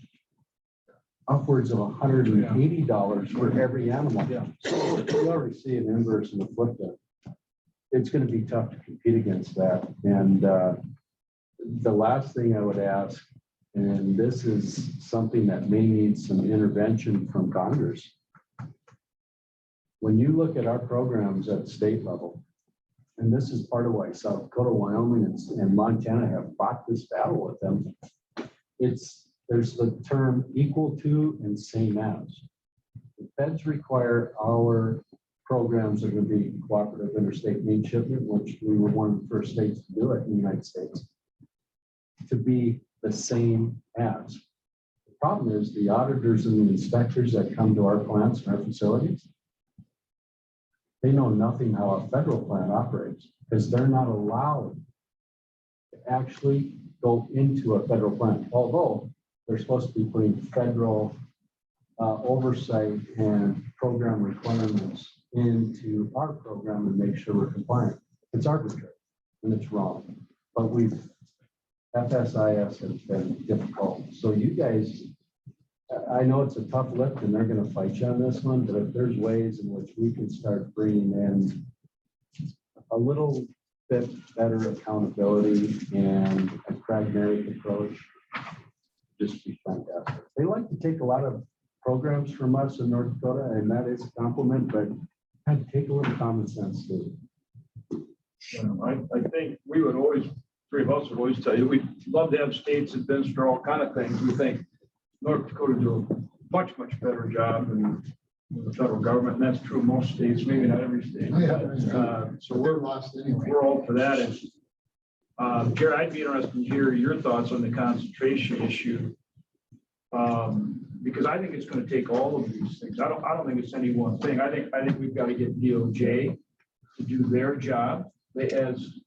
upwards of $180 for every animal. Yeah. So you already see an inverse and a flip there. It's going to be tough to compete against that. And the last thing I would ask, and this is something that may need some intervention from Congress. When you look at our programs at the state level, and this is part of why South Dakota, Wyoming, and Montana have fought this battle with them, there's the term equal to and same as. The feds require our programs are going to be cooperative interstate meat shipment, which we were one of the first states to do it in the United States, to be the same as. The problem is the auditors and the inspectors that come to our plants and our facilities, they know nothing how a federal plant operates because they're not allowed to actually go into a federal plant, although they're supposed to be putting federal oversight and program requirements into our program and make sure we're compliant. It's arbitrary and it's wrong. But FSIS has been difficult. So you guys, I know it's a tough lift and they're going to fight you on this one, but if there's ways in which we can start bringing in a little bit better accountability and a pragmatic approach, just be fantastic. They like to take a lot of programs from us in North Dakota, and that is a compliment, but I'd take a little common sense too. I think we would always, three of us would always tell you, we'd love to have states administer all kind of things. We think North Dakota do a much, much better job than the federal government, and that's true of most states, maybe not every state. So we're lost anyway. We're all for that. And Jared, I'd be interested to hear your thoughts on the concentration issue. because I think it's going to take all of these things. I don't think it's any one thing. I think we've got to get DOJ to do their job. As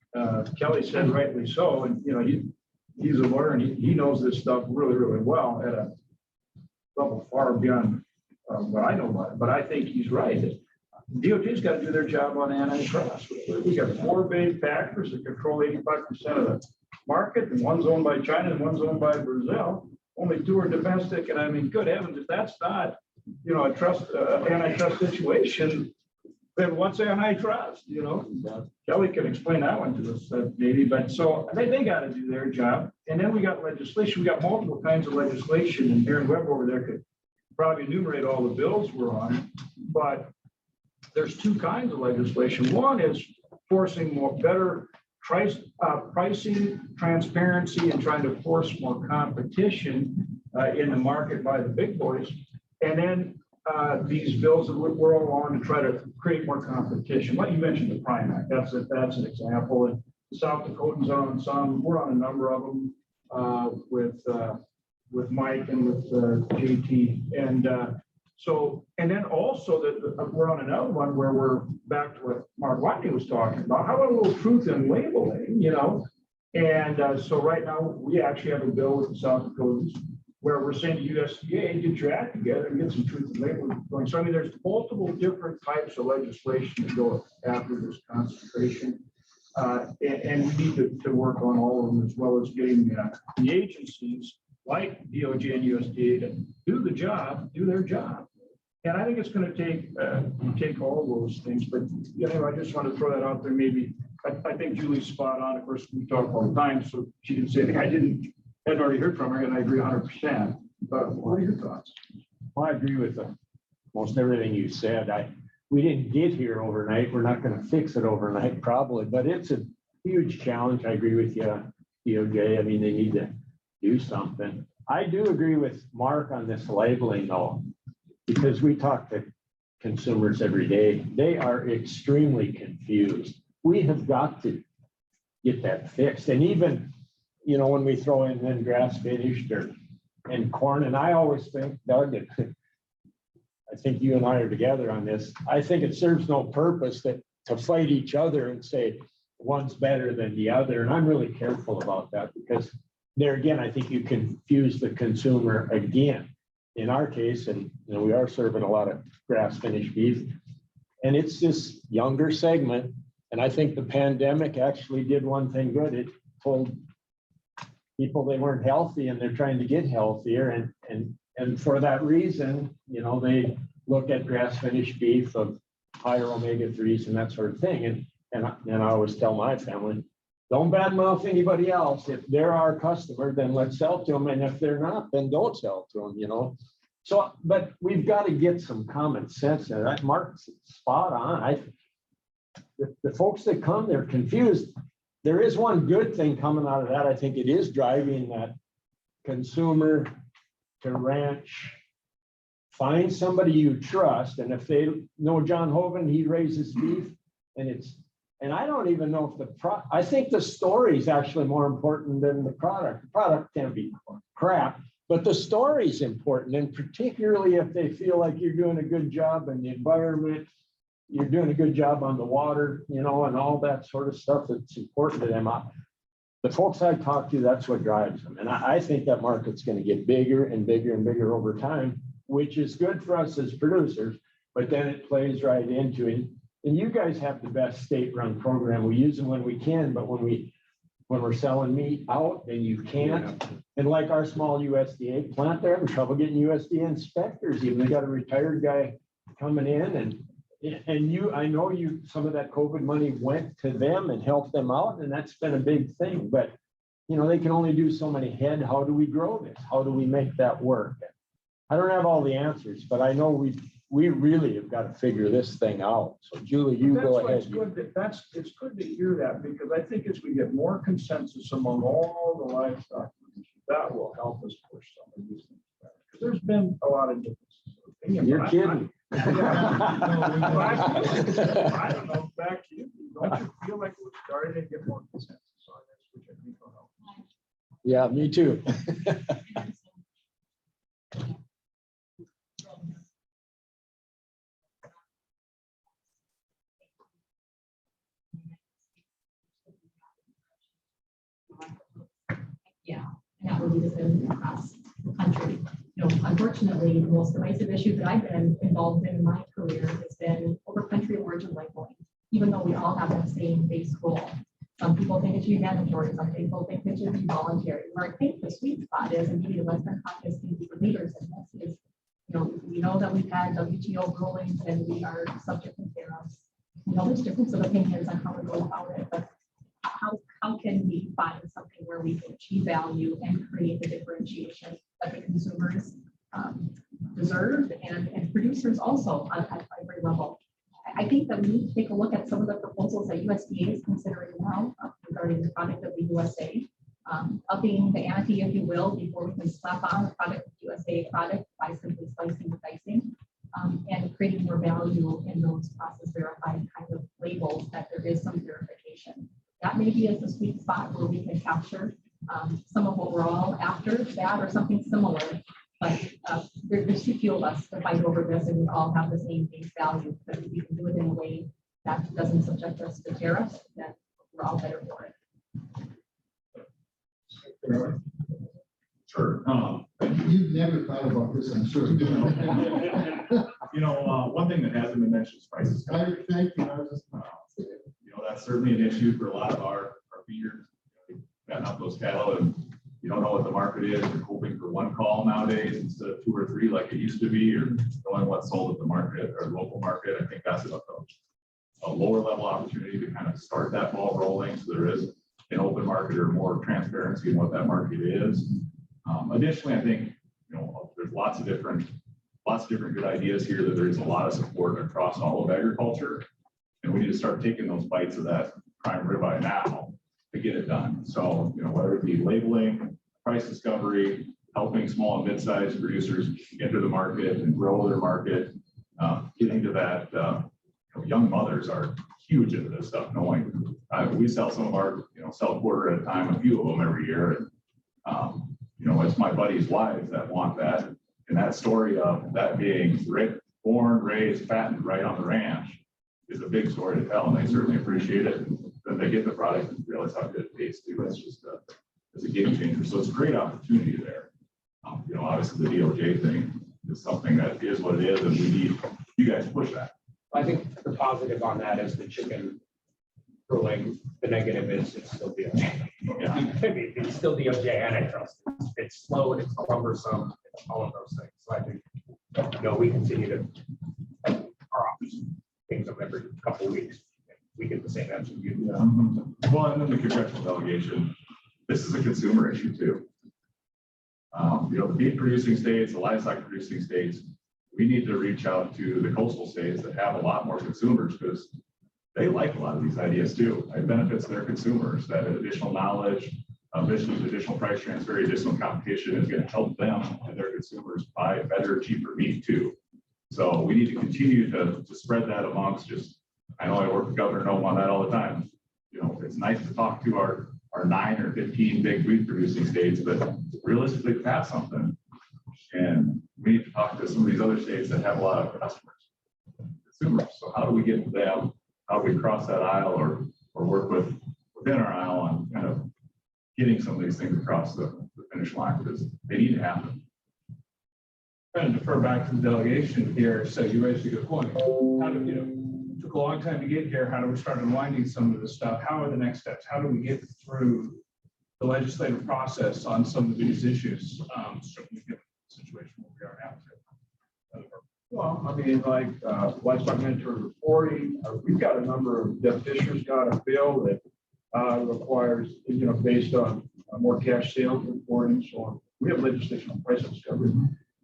Kelly said, rightly so, and he's a lawyer and he knows this stuff really, really well at a level far beyond what I know about it. But I think he's right. DOJ's got to do their job on antitrust. We got 4 big factors that control 85% of the market, and one's owned by China and one's owned by Brazil. Only 2 are domestic, and I mean, good heavens, if that's not, a antitrust situation, then what's antitrust? Kelly can explain that one to us maybe, but so they got to do their job. And then we got legislation. We got multiple kinds of legislation, and Darren Webb over there could probably enumerate all the bills we're on, but there's 2 kinds of legislation. One is forcing better pricing, transparency, and trying to force more competition in the market by the big boys. And then these bills that we're all on to try to create more competition. Like you mentioned, the Prime Act, that's an example. And the South Dakotans are on some, we're on a number of them with Mike and with JT. And then also that we're on another one where we're back to what Mark Watney was talking about. How about a little truth in labeling, And so right now we actually have a bill with the South Dakotans where we're saying to USDA, get your act together and get some truth in labeling going. So I mean, there's multiple different types of legislation to go after this concentration. And we need to work on all of them, as well as getting the agencies like DOJ and USDA to do their job. And I think it's going to take all those things. But I just want to throw that out there. Maybe I think Julie's spot on. Of course, we talk all the time, so she didn't say anything. I hadn't already heard from her, and I agree 100%. But what are your thoughts? Well, I agree with most everything you said. We didn't get here overnight. We're not going to fix it overnight, probably, but it's a huge challenge. I agree with you, DOJ. I mean, they need to do something. I do agree with Mark on this labeling, though, because we talk to consumers every day. They are extremely confused. We have got to get that fixed. And even, when we throw in then grass finished and corn, and I always think, Doug, I think you and I are together on this. I think it serves no purpose to fight each other and say one's better than the other. And I'm really careful about that, because there again, I think you confuse the consumer again. In our case, and we are serving a lot of grass finished beef, and it's this younger segment. And I think the pandemic actually did one thing good. It told people they weren't healthy and they're trying to get healthier. And for that reason, they look at grass finished beef of higher omega-3s and that sort of thing. And I always tell my family, don't badmouth anybody else. If they're our customer, then let's sell to them. And if they're not, then don't sell to them, So, but we've got to get some common sense in that. Mark's spot on. The folks that come, they're confused. There is one good thing coming out of that. I think it is driving that consumer to ranch. Find somebody you trust. And if they know John Hoven, he raises beef, and I don't even know if I think the story is actually more important than the product. The product can be crap, but the story is important. And particularly if they feel like you're doing a good job in the environment, you're doing a good job on the water, and all that sort of stuff that's important to them. The folks I talk to, that's what drives them. And I think that market's going to get bigger and bigger and bigger over time, which is good for us as producers, but then it plays right into it. And you guys have the best state-run program. We use them when we can, but when we're selling meat out, then you can't. And like our small USDA plant, they're having trouble getting USDA inspectors. Even they got a retired guy coming in, and I know some of that COVID money went to them and helped them out, and that's been a big thing. But they can only do so many head. How do we grow this? How do we make that work? I don't have all the answers, but I know we really have got to figure this thing out. So Julie, you go ahead. It's good to hear that, because I think as we get more consensus among all the livestock, that will help us push some of these things back. Because there's been a lot of differences. You're kidding. I don't know, back to you. Don't you feel like we're starting to get more consensus on this, which I think will help? Yeah, me too. Yeah, and that would be the same across the country. You know, unfortunately, the most divisive issue that I've been involved in my career has been over country origin labeling, even though we all have that same base goal. Some people think it should be mandatory, some people think it should be voluntary. Where I think the sweet spot is, and maybe the Western Caucus can be the leaders in this, is, you know, we know that we've had WTO rulings and we are subject to tariffs. You know, there's difference of opinions on how to go about it, but how can we find something where we can achieve value and create the differentiation that the consumers deserve and producers also at every level? I think that we need to take a look at some of the proposals that USDA is considering now regarding the product of the USA, upping the ante, if you will, before we can slap on a product of USA product by simply slicing and dicing, and creating more value in those process verified kind of labels that there is some verification. That maybe is the sweet spot where we can capture some of what we're all after, that or something similar. But there's too few of us to fight over this, and we all have the same base value. But if we can do it in a way that doesn't subject us to tariffs, then we're all better for it. Sure. You've never thought about this, I'm sure. You know, one thing that hasn't been mentioned is prices. Thank you. I was just- You know, that's certainly an issue for a lot of our feeders. Gotten up those cattle and you don't know what the market is. You're hoping for one call nowadays instead of 2 or 3 like it used to be, or knowing what's sold at the market or local market. I think that's a lower level opportunity to kind of start that ball rolling. So there is an open market or more transparency in what that market is. Additionally, I think, you know, there's lots of different good ideas here, that there's a lot of support across all of agriculture. And we need to start taking those bites of that prime ribeye now to get it done. So, you know, whether it be labeling, price discovery, helping small and mid-sized producers enter the market and grow their market, getting to that, you know, young mothers are huge into this stuff, knowing we sell some of our, you know, sell a quarter at a time, a few of them every year. And, you know, it's my buddies' wives that want that. And that story of that being born, raised, fattened right on the ranch is a big story to tell, and they certainly appreciate it. Then they get the product and realize how good it tastes too. It's just it's a game changer. So it's a great opportunity there. You know, obviously the DOJ thing is something that is what it is, and we need you guys to push that. I think the positive on that is the chicken ruling. The negative is it's still DOJ. Yeah. It's still DOJ antitrust. It's slow and it's cumbersome, it's all of those things. So I think, you know, we continue to, our office things up every couple of weeks. We get the same answer you do. Well, and then the congressional delegation, this is a consumer issue too. You know, the beef producing states, the livestock producing states, we need to reach out to the coastal states that have a lot more consumers, because they like a lot of these ideas too. It benefits their consumers. That additional knowledge, additional price transfer, additional competition is going to help them and their consumers buy better, cheaper meat too. So we need to continue to spread that amongst just, I know I work with Governor Nome on that all the time. You know, it's nice to talk to our 9 or 15 big wheat producing states, but realistically to have something. And we need to talk to some of these other states that have a lot of customers, consumers. So how do we get to them? How do we cross that aisle or work within our aisle on kind of getting some of these things across the finish line, because they need to happen. Trying to defer back to the delegation here. So you raised a good point. How do you know, took a long time to get here. How do we start unwinding some of this stuff? How are the next steps? How do we get through the legislative process on some of these issues? Certainly given the situation where we are now. Well, I mean, like livestock mandatory reporting, we've got a number of, Deb Fisher's got a bill that requires, you know, based on more cash sales reporting. So we have legislation on price discovery.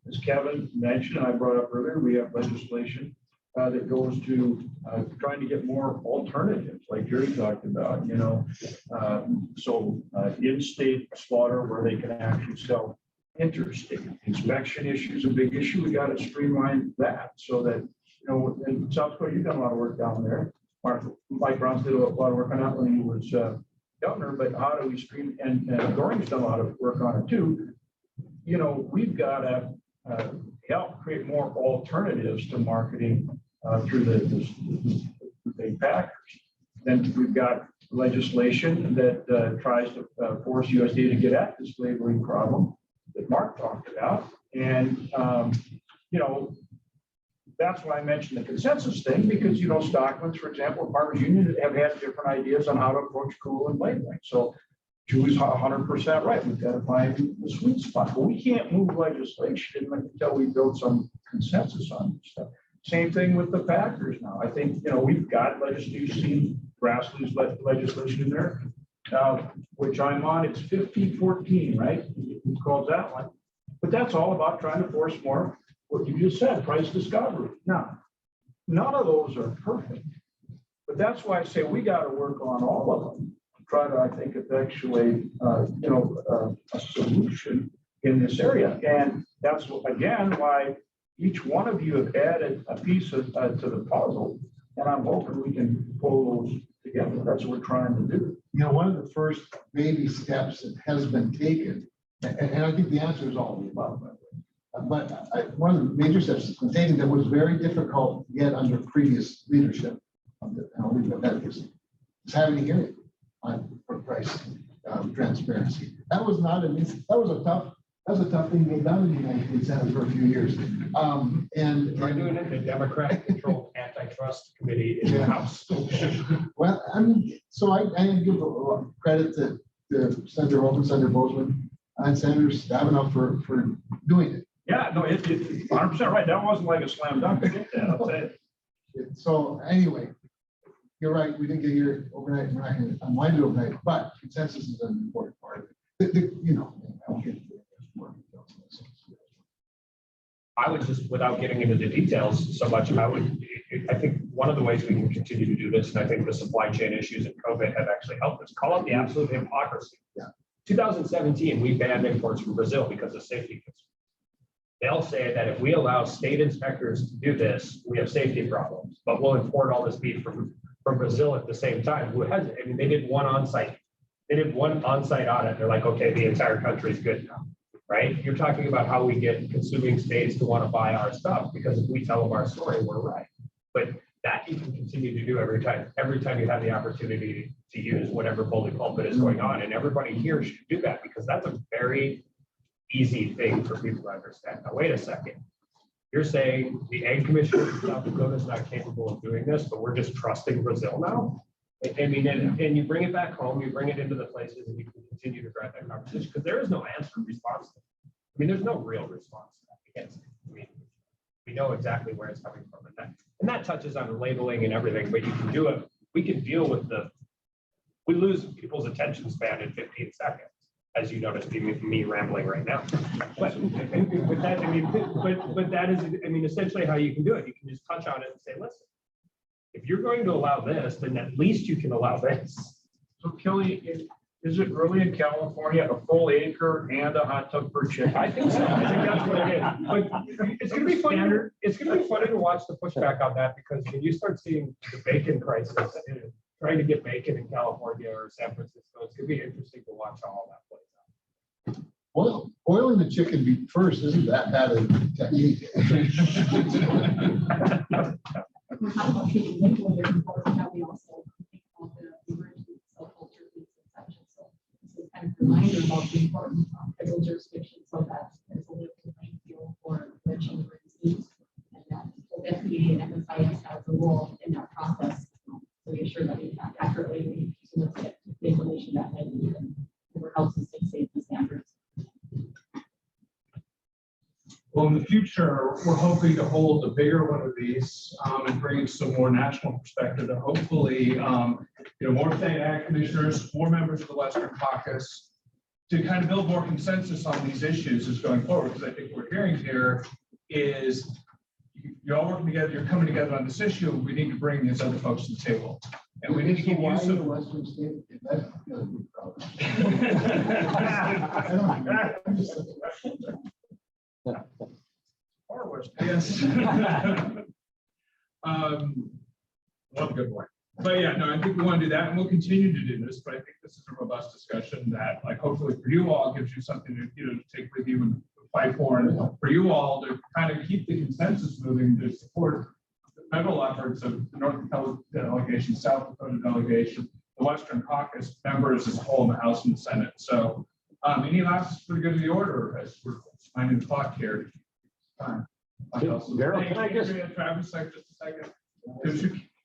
As Kevin mentioned, I brought up earlier, we have legislation that goes to trying to get more alternatives, like Jerry talked about, you know. So in-state slaughter where they can actually sell interstate. Inspection issue is a big issue. We got to streamline that so that, you know, in South Dakota, you've done a lot of work down there. Mike Brown did a lot of work on that when he was governor, but how do we stream, and Doring's done a lot of work on it too. You know, we've got to help create more alternatives to marketing through the big packers. Then we've got legislation that tries to force USDA to get at this labeling problem that Mark talked about. And, you know, that's why I mentioned the consensus thing, because, you know, Stockman's, for example, Farmers Union have had different ideas on how to approach cool and labeling. So Julie's 100% right. We've got to find the sweet spot, but we can't move legislation until we build some consensus on this stuff. Same thing with the factors now. I think, you know, we've got legislation, grassroots legislation in there, which I'm on. It's 1514, right? Who calls that one? But that's all about trying to force more, what you just said, price discovery. Now, none of those are perfect, but that's why I say we got to work on all of them. Try to, I think, effectuate, you know, a solution in this area. And that's, again, why each one of you have added a piece of, to the puzzle, and I'm hoping we can pull those together. That's what we're trying to do. You know, one of the first baby steps that has been taken, and I think the answer is all of the above, by the way. But one of the major steps that's been taken that was very difficult to get under previous leadership of the, I'll leave it at that, is having a hearing on for price transparency. That was not an easy, that was a tough thing to get done in the United States Senate for a few years. We're doing it, the Democratic controlled antitrust committee in the House. Well, I mean, so I give a lot of credit to Senator Holman, Senator Bozeman, and Senator Stabenow for doing it. Yeah, no, it's 100% right. That wasn't like a slam dunk to get that, I'll tell you. So anyway, you're right. We didn't get here overnight. We're not going to unwind it overnight, but consensus is an important part of it. You know, I won't get into more details. I would just, without getting into the details so much, I think one of the ways we can continue to do this, and I think the supply chain issues and COVID have actually helped us, call out the absolute hypocrisy. Yeah. 2017, we banned imports from Brazil because of safety concerns. They'll say that if we allow state inspectors to do this, we have safety problems, but we'll import all this beef from Brazil at the same time. Who has, I mean, they did one on-site audit. They're like, okay, the entire country is good now, right? You're talking about how we get consuming states to want to buy our stuff, because if we tell them our story, we're right. But that you can continue to do every time you have the opportunity to use whatever bully pulpit is going on. And everybody here should do that, because that's a very easy thing for people to understand. Now, wait a second. You're saying the Ag Commission of South Dakota is not capable of doing this, but we're just trusting Brazil now? I mean, and you bring it back home, you bring it into the places, and you can continue to drive that conversation, because there is no answer response to it. I mean, there's no real response to that. Against it. I mean, we know exactly where it's coming from, and that touches on labeling and everything, but you can do it. We can deal with we lose people's attention span in 15 seconds. As you notice, me rambling right now. But that, I mean, but that is, I mean, essentially how you can do it. You can just touch on it and say, listen, if you're going to allow this, then at least you can allow this. So Kelly, is it really in California, a full acre and a hot tub per chicken? I think so. I think that's what it is. But it's going to be funny. It's going to be funny to watch the pushback on that, because when you start seeing the bacon crisis, trying to get bacon in California or San Francisco, it's going to be interesting to watch how all that plays out. Well, boiling the chicken beef first isn't that bad a technique. We're talking about treating liquid before that we also think about the emergency cell culture needs and such. So this is kind of a reminder about the importance of federal jurisdiction, so that there's a little playing field for the chamber disease, and that both FDA and FSIS has a role in that process. So we assure that we act accurately, we look at the information that they need, and it helps us take safety standards. Well, in the future, we're hoping to hold a bigger one of these and bring some more national perspective, and hopefully, more state ag commissioners, more members of the Western Caucus, to kind of build more consensus on these issues as going forward. Because I think what we're hearing here is you're all working together, you're coming together on this issue. We need to bring these other folks to the table, and we need to give you some. Western state, that's a good problem. Yes. One good point. But yeah, no, I think we want to do that, and we'll continue to do this. But I think this is a robust discussion that, like, hopefully for you all, gives you something to take with you and fight for, and for you all to kind of keep the consensus moving to support the federal efforts of the North Dakota Delegation, South Dakota Delegation, the Western Caucus members as a whole in the House and the Senate. So any last for the good of the order as we're finding the clock here. Darryl, can I just- Travis, just a second.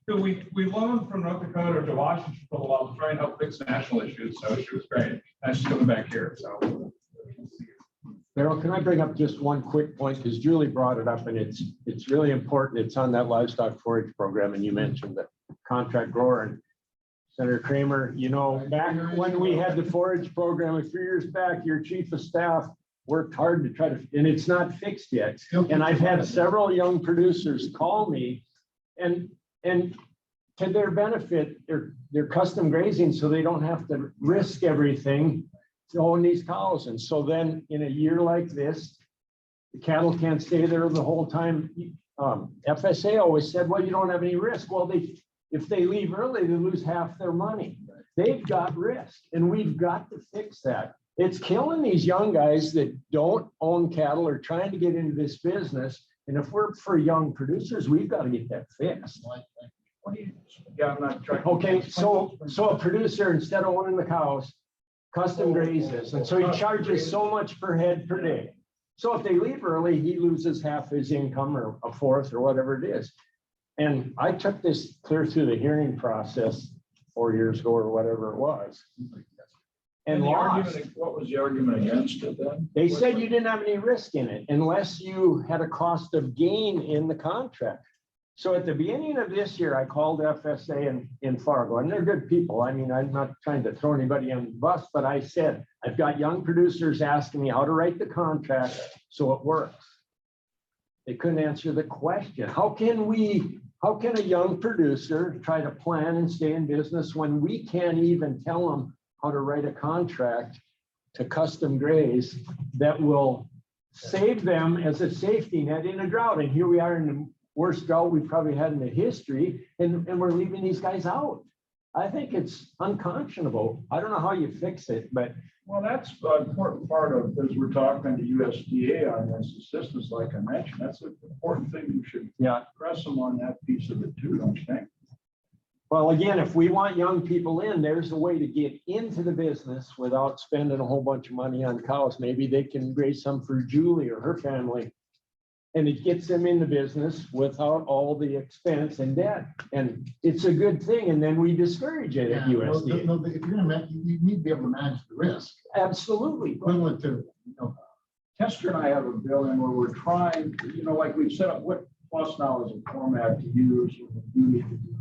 We loaned from North Dakota to Washington for a while to try and help fix national issues. So she was great. And she's coming back here. So. Darryl, can I bring up just one quick point? Because Julie brought it up and it's really important. It's on that livestock forage program. And you mentioned the contract grower and Senator Kramer, you know, back when we had the forage program a few years back, your chief of staff worked hard to try to, and it's not fixed yet. And I've had several young producers call me and to their benefit, they're custom grazing so they don't have to risk everything to own these cows. And so then in a year like this, the cattle can't stay there the whole time. FSA always said, well, you don't have any risk. Well, if they leave early, they lose half their money. They've got risk and we've got to fix that. It's killing these young guys that don't own cattle or trying to get into this business. And if we're for young producers, we've got to get that fixed. Yeah, I'm not trying. Okay, so a producer, instead of owning the cows, custom grazes, and so he charges so much per head per day. So if they leave early, he loses half his income or a fourth or whatever it is. And I took this clear through the hearing process 4 years ago or whatever it was. And lost. What was the argument against it then? They said you didn't have any risk in it unless you had a cost of gain in the contract. So at the beginning of this year, I called FSA in Fargo, and they're good people. I mean, I'm not trying to throw anybody on the bus, but I said, I've got young producers asking me how to write the contract so it works. They couldn't answer the question. How can a young producer try to plan and stay in business when we can't even tell them how to write a contract to custom graze that will save them as a safety net in a drought? And here we are in the worst drought we've probably had in the history, and we're leaving these guys out. I think it's unconscionable. I don't know how you fix it, but. Well, that's an important part of, as we're talking to USDA on this assistance, like I mentioned, that's an important thing. You should press them on that piece of it too, don't you think? Well, again, if we want young people in, there's a way to get into the business without spending a whole bunch of money on cows. Maybe they can raise some for Julie or her family. And it gets them in the business without all the expense and debt. And it's a good thing. And then we discourage it at USDA. No, if you're gonna, you need to be able to manage the risk. Absolutely. Equivalent to, Tester and I have a bill in where we're trying, like we've set up what plus now is a format to use when we do need to do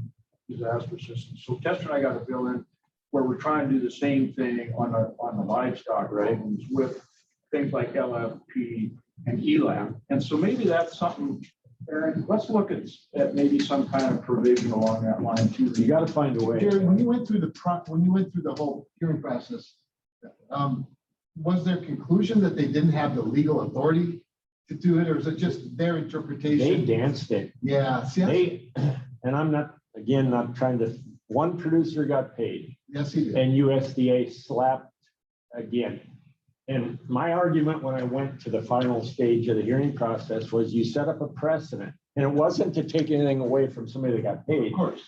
disaster assistance. So Tester and I got a bill in where we're trying to do the same thing on the livestock programs with things like LFP and ELAP. And so maybe that's something, Aaron, let's look at maybe some kind of provision along that line too. You got to find a way. Jerry, when you went through the whole hearing process, was there conclusion that they didn't have the legal authority to do it, or is it just their interpretation? They danced it. Yeah. See, and I'm not trying to, one producer got paid. Yes, he did. And USDA slapped again. And my argument when I went to the final stage of the hearing process was you set up a precedent. And it wasn't to take anything away from somebody that got paid. Of course.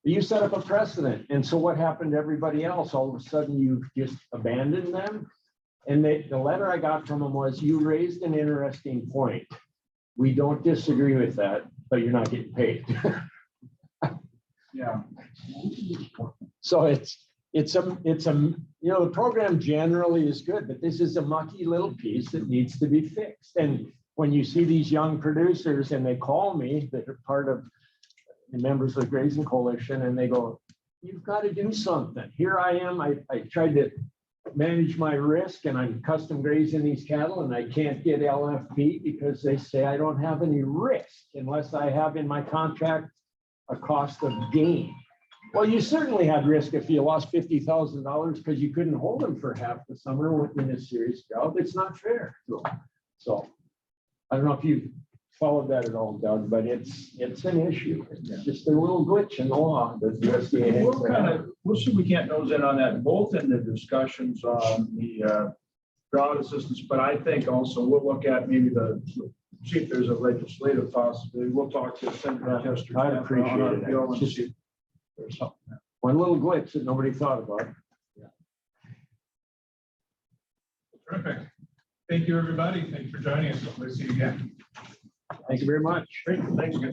You set up a precedent. And so what happened to everybody else? All of a sudden you just abandoned them. And the letter I got from them was, you raised an interesting point. We don't disagree with that, but you're not getting paid. Yeah. So it's a the program generally is good, but this is a mucky little piece that needs to be fixed. And when you see these young producers and they call me, that are part of the members of the Grazing Coalition, and they go, you've got to do something. Here I am. I tried to manage my risk and I'm custom grazing these cattle and I can't get LFP because they say I don't have any risk unless I have in my contract a cost of gain. Well, you certainly had risk if you lost $50,000 because you couldn't hold them for half the summer in a serious drought. It's not fair. So I don't know if you followed that at all, Doug, but it's an issue. It's just a little glitch in the law that the USDA. We'll see if we can't nose in on that, both in the discussions on the drought assistance, but I think also we'll look at maybe see if there's a legislative possibility. We'll talk to Senator Tester. I'd appreciate it. There's something there. One little glitch that nobody thought about. Terrific. Thank you, everybody. Thanks for joining us. Hopefully see you again. Thank you very much. Great. Thanks, guys.